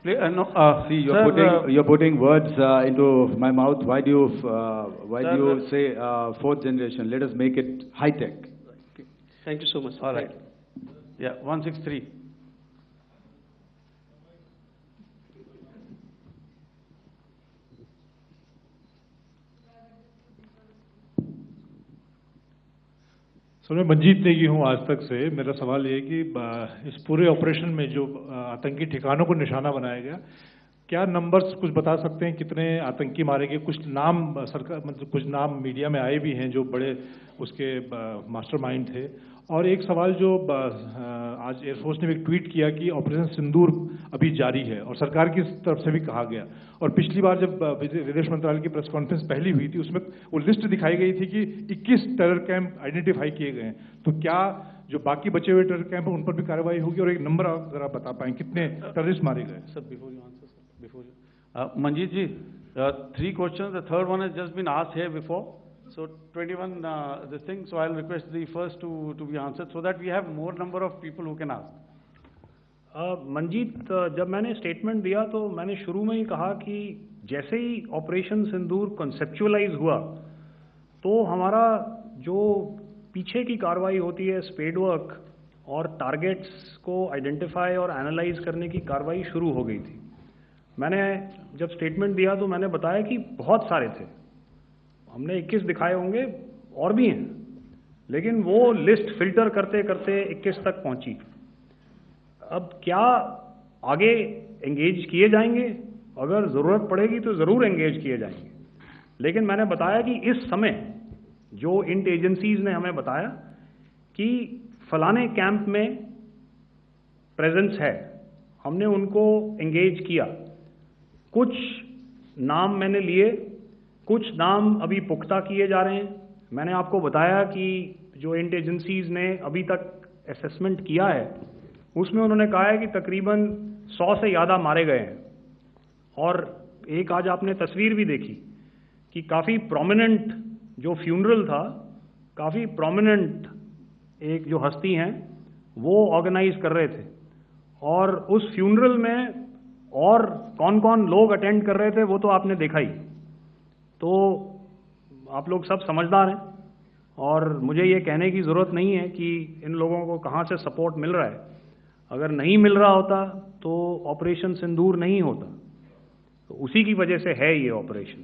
See, you're putting words into my mouth. Why do you say fourth generation? Let us make it high tech. Thank you so much. All right. Yeah, 163. Sir मैं मंजीत नेगी हूँ आज तक से। मेरा सवाल ये है कि इस पूरे ऑपरेशन में जो आतंकी ठिकानों को निशाना बनाया गया, क्या नंबर्स कुछ बता सकते हैं कितने आतंकी मारे गए? कुछ नाम सरकार मतलब कुछ नाम मीडिया में आए भी हैं जो बड़े उसके मास्टरमाइंड थे। और एक सवाल जो आज एयरफोर्स ने भी एक ट्वीट किया कि ऑपरेशन सिंदूर अभी जारी है और सरकार की तरफ से भी कहा गया। और पिछली बार जब विदेश मंत्रालय की प्रेस कॉन्फ्रेंस पहली हुई थी उसमें वो लिस्ट दिखाई गई थी कि 21 टेरर कैंप आइडेंटिफाई किए गए हैं। तो क्या जो बाकी बचे हुए टेरर कैंप हैं उन पर भी कार्रवाई होगी? और एक नंबर अगर आप बता पाएं कितने टेररिस्ट मारे गए? Sir, before you answer, sir, before you. Manjeet ji, 3 questions. The third one has just been asked here before. So 21 this thing. So I'll request the first to be answered so that we have more number of people who can ask. Manjeet, जब मैंने statement दिया तो मैंने शुरू में ही कहा कि जैसे ही ऑपरेशन सिंदूर कॉन्सेप्चुअलाइज हुआ तो हमारा जो पीछे की कार्रवाई होती है स्पेड वर्क और टारगेट्स को आइडेंटिफाई और एनालाइज करने की कार्रवाई शुरू हो गई थी। मैंने जब स्टेटमेंट दिया तो मैंने बताया कि बहुत सारे थे, हमने 21 दिखाए होंगे और भी हैं, लेकिन वो लिस्ट फिल्टर करते करते 21 तक पहुंची। अब क्या आगे एंगेज किए जाएंगे? अगर ज़रूरत पड़ेगी तो ज़रूर एंगेज किए जाएंगे, लेकिन मैंने बताया कि इस समय जो इंट एजेंसीज ने हमें बताया कि फलाने कैंप में प्रेजेंस है, हमने उनको एंगेज किया। कुछ नाम मैंने लिए, कुछ नाम अभी पुख्ता किए जा रहे हैं। मैंने आपको बताया कि जो इंट एजेंसीज ने अभी तक असेसमेंट किया है उसमें उन्होंने कहा है कि तकरीबन 100 से ज़्यादा मारे गए हैं। और एक आज आपने तस्वीर भी देखी कि काफ़ी प्रोमिनेंट जो फ्यूनरल था, काफ़ी प्रोमिनेंट एक जो हस्ती हैं वो ऑर्गेनाइज कर रहे थे और उस फ्यूनरल में और कौन कौन लोग अटेंड कर रहे थे वो तो आपने देखा ही। तो आप लोग सब समझदार हैं और मुझे ये कहने की ज़रूरत नहीं है कि इन लोगों को कहाँ से सपोर्ट मिल रहा है। अगर नहीं मिल रहा होता तो ऑपरेशन सिंदूर नहीं होता, तो उसी की वजह से है ये ऑपरेशन।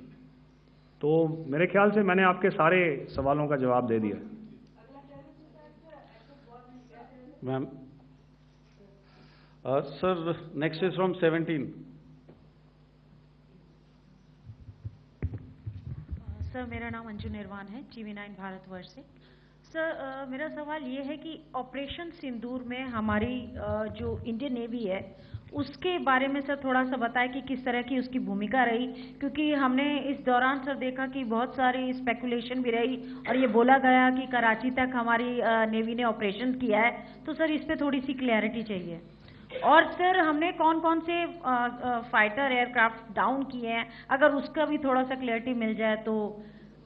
तो मेरे ख्याल से मैंने आपके सारे सवालों का जवाब दे दिया। Ma'am, sir next is from 17। Sir मेरा नाम अंजू निर्वाण है, TV9 भारतवर्ष से। सर मेरा सवाल ये है कि ऑपरेशन सिंदूर में हमारी जो इंडियन नेवी है उसके बारे में सर थोड़ा सा बताएं कि किस तरह की उसकी भूमिका रही, क्योंकि हमने इस दौरान सर देखा कि बहुत सारी स्पेकुलेशन भी रही और ये बोला गया कि कराची तक हमारी नेवी ने ऑपरेशन किया है। तो सर इस पे थोड़ी सी क्लैरिटी चाहिए। और सर हमने कौन कौन से फाइटर एयरक्राफ्ट डाउन किए हैं, अगर उसका भी थोड़ा सा क्लैरिटी मिल जाए तो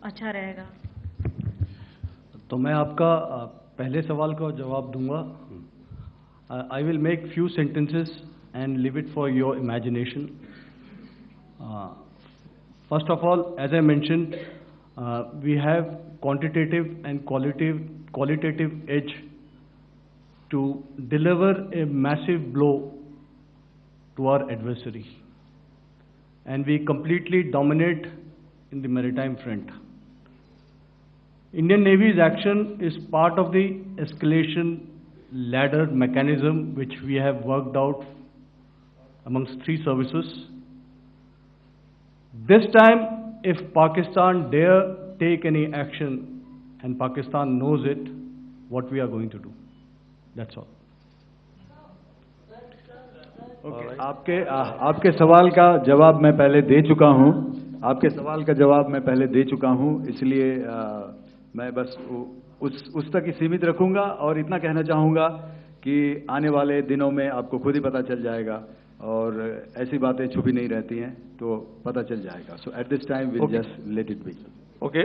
अच्छा रहेगा। तो मैं आपका पहले सवाल का जवाब दूंगा। I will make few sentences and leave it for your imagination. First of all, as I mentioned, we have quantitative and qualitative edge to deliver a massive blow to our adversary, and we completely dominate in the maritime front. Indian Navy's action is part of the escalation ladder mechanism which we have worked out amongst 3 services. This time, if Pakistan dare take any action, and Pakistan knows it, what we are going to do. That's all. Okay. आपके सवाल का जवाब मैं पहले दे चुका हूं। आपके सवाल का जवाब मैं पहले दे चुका हूं, इसलिए मैं बस उस तक ही सीमित रखूंगा और इतना कहना चाहूंगा कि आने वाले दिनों में आपको खुद ही पता चल जाएगा और ऐसी बातें छुपी नहीं रहती हैं, तो पता चल जाएगा। So at this time we'll just let it be. Okay,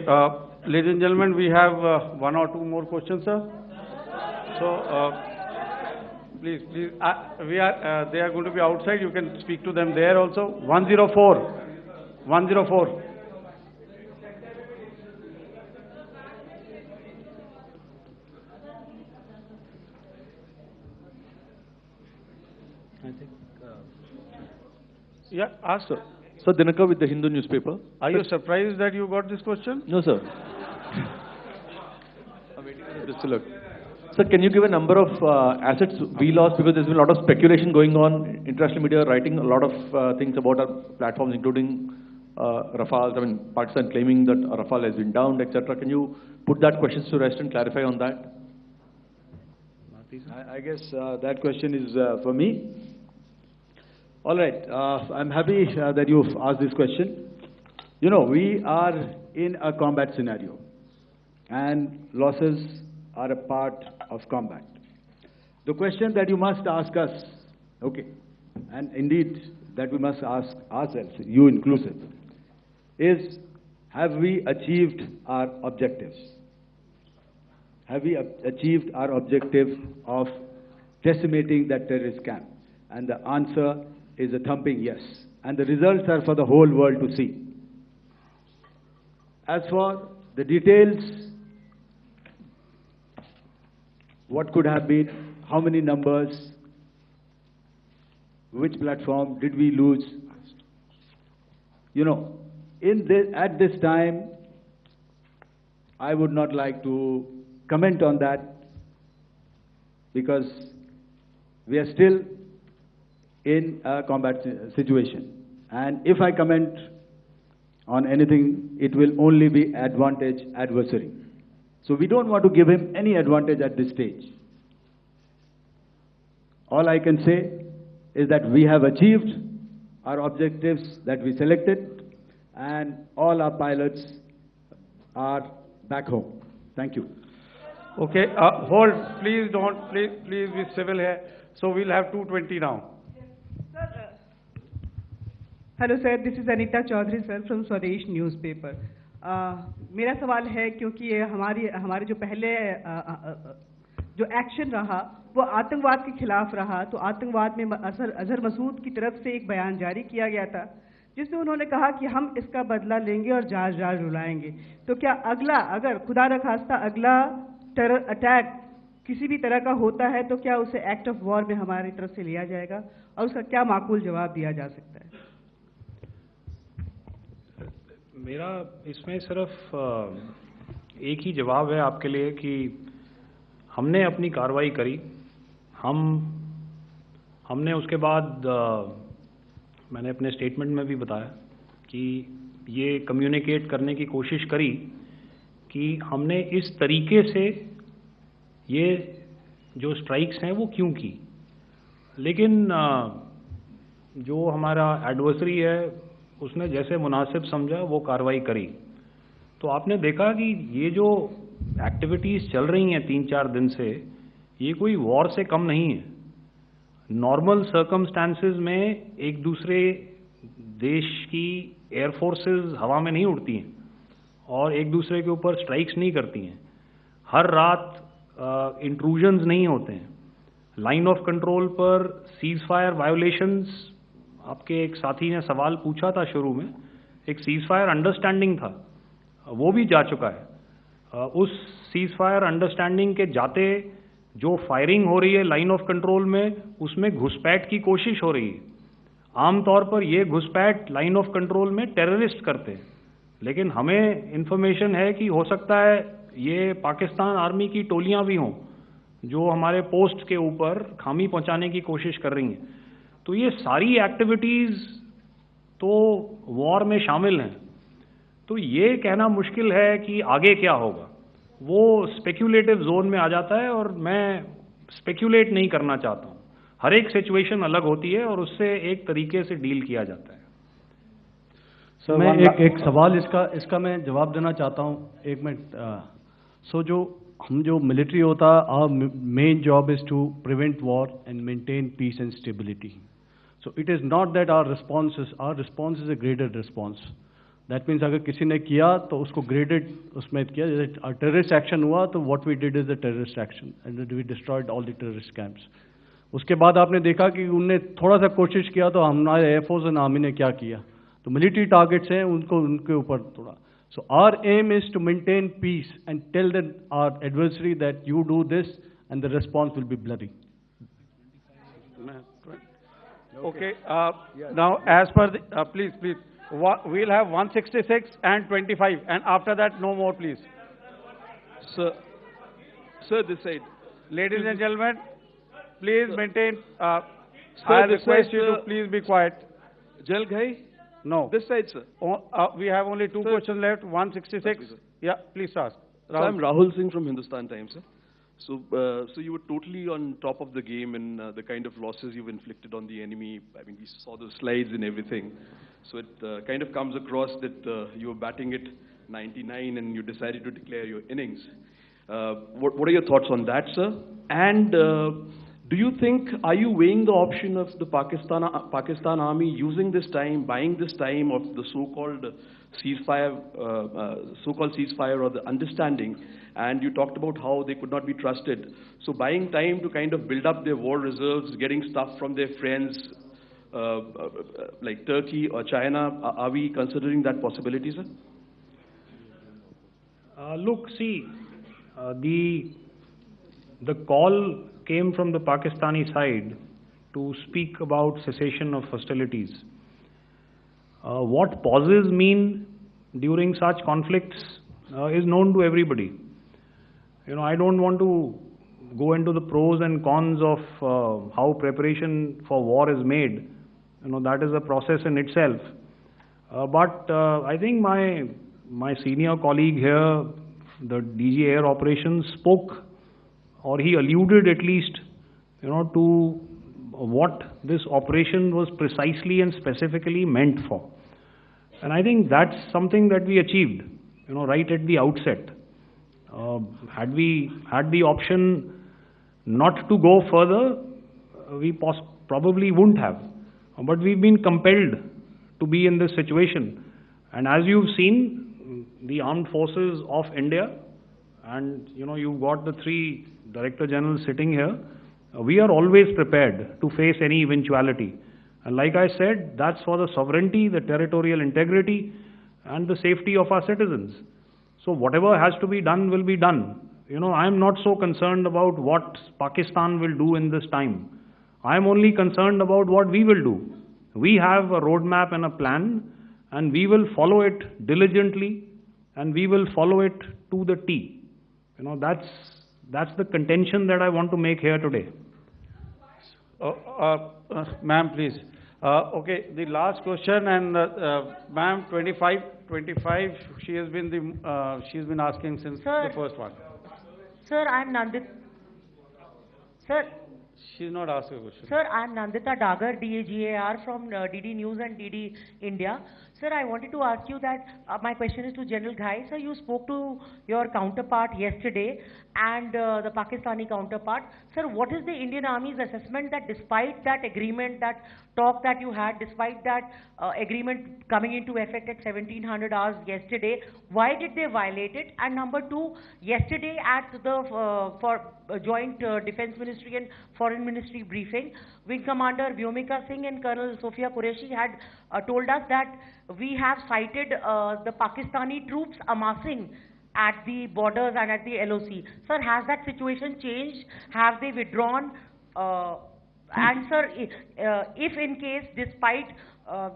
ladies and gentlemen, we have 1 or 2 more questions, sir. So Please, please. They are going to be outside. You can speak to them there also. 104. 104. Yeah, ask. Sir, Dinakar with the Hindu newspaper. Are you surprised that you got this question? No, sir. I'm waiting for the dialogue. Sir, can you give a number of assets we lost, because there's been a lot of speculation going on, international media writing a lot of things about our platforms, including Rafale. I mean, Pakistan claiming that Rafale has been downed, etc. Can you put that question to rest and clarify on that? I guess that question is for me. All right, I'm happy that you've asked this question. You know, we are in a combat scenario, and losses are a part of combat. The question that you must ask us, okay, and indeed that we must ask ourselves, you inclusive, is have we achieved our objectives? Have we achieved our objective of decimating that terrorist camp? And the answer is a thumping yes. And the results are for the whole world to see. As for the details, what could have been, how many numbers, which platform did we lose? You know, at this time, I would not like to comment on that, because we are still in a combat situation. And if I comment on anything, it will only be advantage adversary. So we don't want to give him any advantage at this stage. All I can say is that we have achieved our objectives that we selected, and all our pilots are back home. Thank you. Okay, hold. Please don't, please be civil here. So we'll have 220 now. Hello sir, this is Anita Chaudhary sir from Swadesh newspaper. मेरा सवाल है, क्योंकि ये हमारे जो पहले जो action रहा वो आतंकवाद के खिलाफ रहा, तो आतंकवाद में अजहर मसूद की तरफ से एक बयान जारी किया गया था जिसमें उन्होंने कहा कि हम इसका बदला लेंगे और जाज जाज रुलाएंगे। तो क्या अगला, अगर खुदा न खास्ता अगला टेरर अटैक किसी भी तरह का होता है, तो क्या उसे एक्ट ऑफ वॉर में हमारी तरफ से लिया जाएगा और उसका क्या माकूल जवाब दिया जा सकता है? मेरा इसमें सिर्फ एक ही जवाब है आपके लिए कि हमने अपनी कार्रवाई करी। हमने उसके बाद मैंने अपने स्टेटमेंट में भी बताया कि ये कम्युनिकेट करने की कोशिश करी कि हमने इस तरीके से ये जो स्ट्राइक्स हैं वो क्यों की। लेकिन जो हमारा एडवर्सरी है उसने जैसे मुनासिब समझा वो कार्रवाई करी। तो आपने देखा कि ये जो एक्टिविटीज़ चल रही हैं 3-4 दिन से, ये कोई वॉर से कम नहीं है। नॉर्मल सर्कमस्टांसेस में एक दूसरे देश की एयरफोर्सेस हवा में नहीं उड़ती हैं और एक दूसरे के ऊपर स्ट्राइक्स नहीं करती हैं। हर रात इंट्रूजन्स नहीं होते हैं। लाइन ऑफ कंट्रोल पर सीज फायर वायोलेशंस, आपके एक साथी ने सवाल पूछा था शुरू में, एक सीज फायर अंडरस्टैंडिंग था, वो भी जा चुका है। उस सीज फायर अंडरस्टैंडिंग के जाते जो फायरिंग हो रही है लाइन ऑफ कंट्रोल में, उसमें घुसपैठ की कोशिश हो रही है। आमतौर पर ये घुसपैठ लाइन ऑफ कंट्रोल में टेररिस्ट करते हैं, लेकिन हमें इंफॉर्मेशन है कि हो सकता है ये पाकिस्तान आर्मी की टोलियां भी हों जो हमारे पोस्ट के ऊपर खामी पहुंचाने की कोशिश कर रही हैं। तो ये सारी एक्टिविटीज़ तो वॉर में शामिल हैं। तो ये कहना मुश्किल है कि आगे क्या होगा, वो स्पेक्यूलेटिव जोन में आ जाता है और मैं स्पेक्यूलेट नहीं करना चाहता हूँ। हर एक सिचुएशन अलग होती है और उससे एक तरीके से डील किया जाता है। सर मैं एक सवाल इसका मैं जवाब देना चाहता हूँ, 1 मिनट। जो मिलिट्री होता है, our main job is to prevent war and maintain peace and stability. So it is not that our response is a graded response. That means अगर किसी ने किया तो उसको ग्रेडेड उसमें किया। जैसे टेररिस्ट एक्शन हुआ तो what we did is the terrorist action and we destroyed all the terrorist camps. उसके बाद आपने देखा कि उनने थोड़ा सा कोशिश किया तो हमारे एयरफोर्स एंड आर्मी ने क्या किया, तो मिलिट्री टारगेट्स हैं उनको उनके ऊपर थोड़ा. So our aim is to maintain peace and tell our adversary that you do this and the response will be bloody. Okay. Now, as per the, please, we'll have 166 and 25, and after that, no more, please. Sir, this side. Ladies and gentlemen, please maintain. Sir, I this request side, you to please be quiet. Jal Ghai? No. This side, sir. We have only two questions left. 166. Okay, sir. Yeah, please ask. So I'm Rahul Singh from Hindustan Times, sir. So you were totally on top of the game in the kind of losses you've inflicted on the enemy. I mean, we saw the slides and everything. So it kind of comes across that you were batting it 99 and you decided to declare your innings. What are your thoughts on that, sir? And do you think, are you weighing the option of the Pakistan army using this time, buying this time of the so-called ceasefire or the understanding? And you talked about how they could not be trusted. So buying time to kind of build up their war reserves, getting stuff from their friends like Turkey or China, are we considering that possibility, sir? Look, see, the call came from the Pakistani side to speak about cessation of hostilities. What pauses mean during such conflicts is known to everybody. You know, I don't want to go into the pros and cons of how preparation for war is made. You know, that is a process in itself. But I think my senior colleague here, the DG Air Operations, spoke, or he alluded at least, you know, to what this operation was precisely and specifically meant for. And I think that's something that we achieved, you know, right at the outset. Had we had the option not to go further, we probably wouldn't have. But we've been compelled to be in this situation. And as you've seen, the armed forces of India, and you know, you've got the three Director Generals sitting here, we are always prepared to face any eventuality. And like I said, that's for the sovereignty, the territorial integrity, and the safety of our citizens. So whatever has to be done will be done. You know, I'm not so concerned about what Pakistan will do in this time. I'm only concerned about what we will do. We have a roadmap and a plan, and we will follow it diligently, and we will follow it to the T. You know, that's the contention that I want to make here today. Ma'am, please. Okay, the last question, and ma'am, 25, she's been asking since the first one. Sir, I'm Nandita. Sir. She's not asking a question. Sir, I'm Nandita Dagar, DAGAR from DD News and DD India. Sir, I wanted to ask you that my question is to General Ghai. Sir, you spoke to your counterpart yesterday and the Pakistani counterpart. Sir, what is the Indian Army's assessment that despite that agreement, that talk that you had, despite that agreement coming into effect at 1700 hours yesterday, why did they violate it? And number two, yesterday at the Joint Defense Ministry and Foreign Ministry briefing, Wing Commander Vyomika Singh and Colonel Sophia Qureshi had told us that we have cited the Pakistani troops amassing at the borders and at the LOC. Sir, has that situation changed? Have they withdrawn? And sir, if in case, despite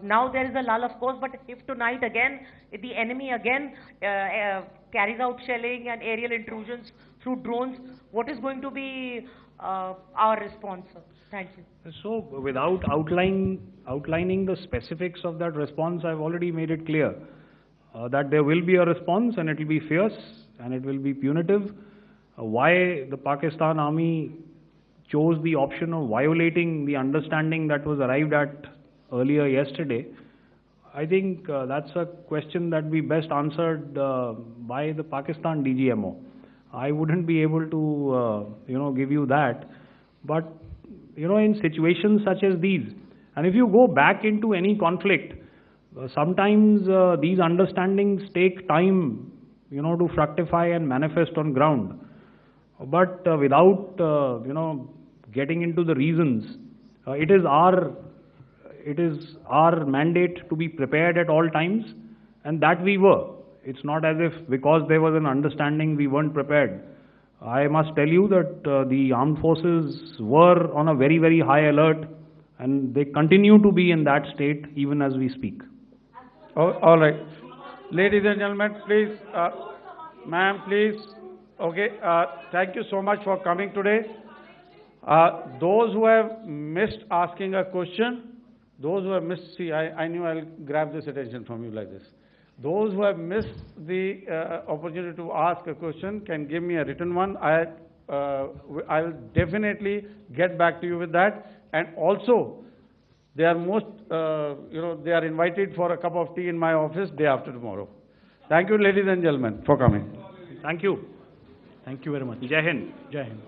now there is a lull, of course, but if tonight again, if the enemy again carries out shelling and aerial intrusions through drones, what is going to be our response, sir? Thank you. So, without outlining the specifics of that response, I've already made it clear that there will be a response, and it will be fierce and it will be punitive. Why the Pakistan Army chose the option of violating the understanding that was arrived at earlier yesterday, I think that's a question that we best answered by the Pakistan DGMO. I wouldn't be able to, give you that. But, in situations such as these, and if you go back into any conflict, sometimes these understandings take time, to fructify and manifest on ground. But without, getting into the reasons. It is our mandate to be prepared at all times, and that we were. It's not as if because there was an understanding we weren't prepared. I must tell you that the armed forces were on a very, very high alert, and they continue to be in that state even as we speak. Oh, all right. Ladies and gentlemen, please, ma'am, please. Okay, thank you so much for coming today. Those who have missed asking a question, those who have missed, see, I knew I'll grab this attention from you like this. Those who have missed the opportunity to ask a question can give me a written one. I'll definitely get back to you with that. And also, they are they are invited for a cup of tea in my office day after tomorrow. Thank you, ladies and gentlemen, for coming. Thank you. Thank you very much. Jai Hind. Jai Hind.